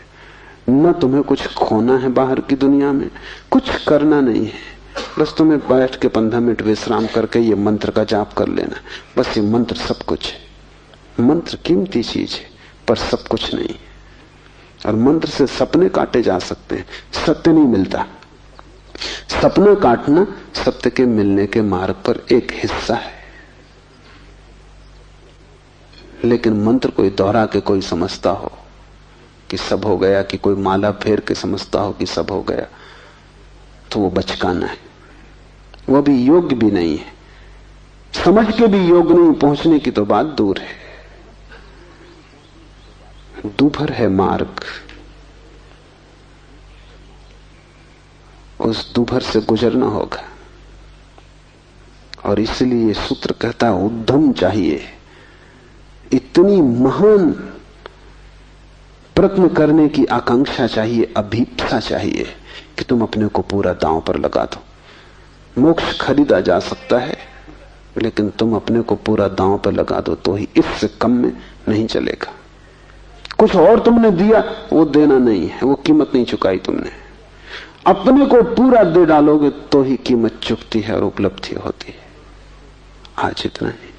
न तुम्हें कुछ खोना है बाहर की दुनिया में, कुछ करना नहीं है, बस तुम्हें बैठ के 15 मिनट विश्राम करके ये मंत्र का जाप कर लेना। बस ये मंत्र सब कुछ है। मंत्र कीमती चीज है पर सब कुछ नहीं। और मंत्र से सपने काटे जा सकते हैं, सत्य नहीं मिलता। सपना काटना सत्य के मिलने के मार्ग पर एक हिस्सा है। लेकिन मंत्र कोई दोहरा के कोई समझता हो कि सब हो गया, कि कोई माला फेर के समझता हो कि सब हो गया, तो वो बचकाना है। वो भी योग्य भी नहीं है, समझ के भी योग्य नहीं, पहुंचने की तो बात दूर है। दूभर है मार्ग, उस दूभर से गुजरना होगा। और इसलिए ये सूत्र कहता है उद्यम चाहिए, इतनी महान प्रयत्न करने की आकांक्षा चाहिए, अभीप्सा चाहिए कि तुम अपने को पूरा दांव पर लगा दो। मोक्ष खरीदा जा सकता है, लेकिन तुम अपने को पूरा दांव पर लगा दो तो ही, इससे कम में नहीं चलेगा। कुछ और तुमने दिया वो देना नहीं है, वो कीमत नहीं चुकाई तुमने। अपने को पूरा दे डालोगे तो ही कीमत चुकती है और उपलब्धि होती है। आज इतना ही।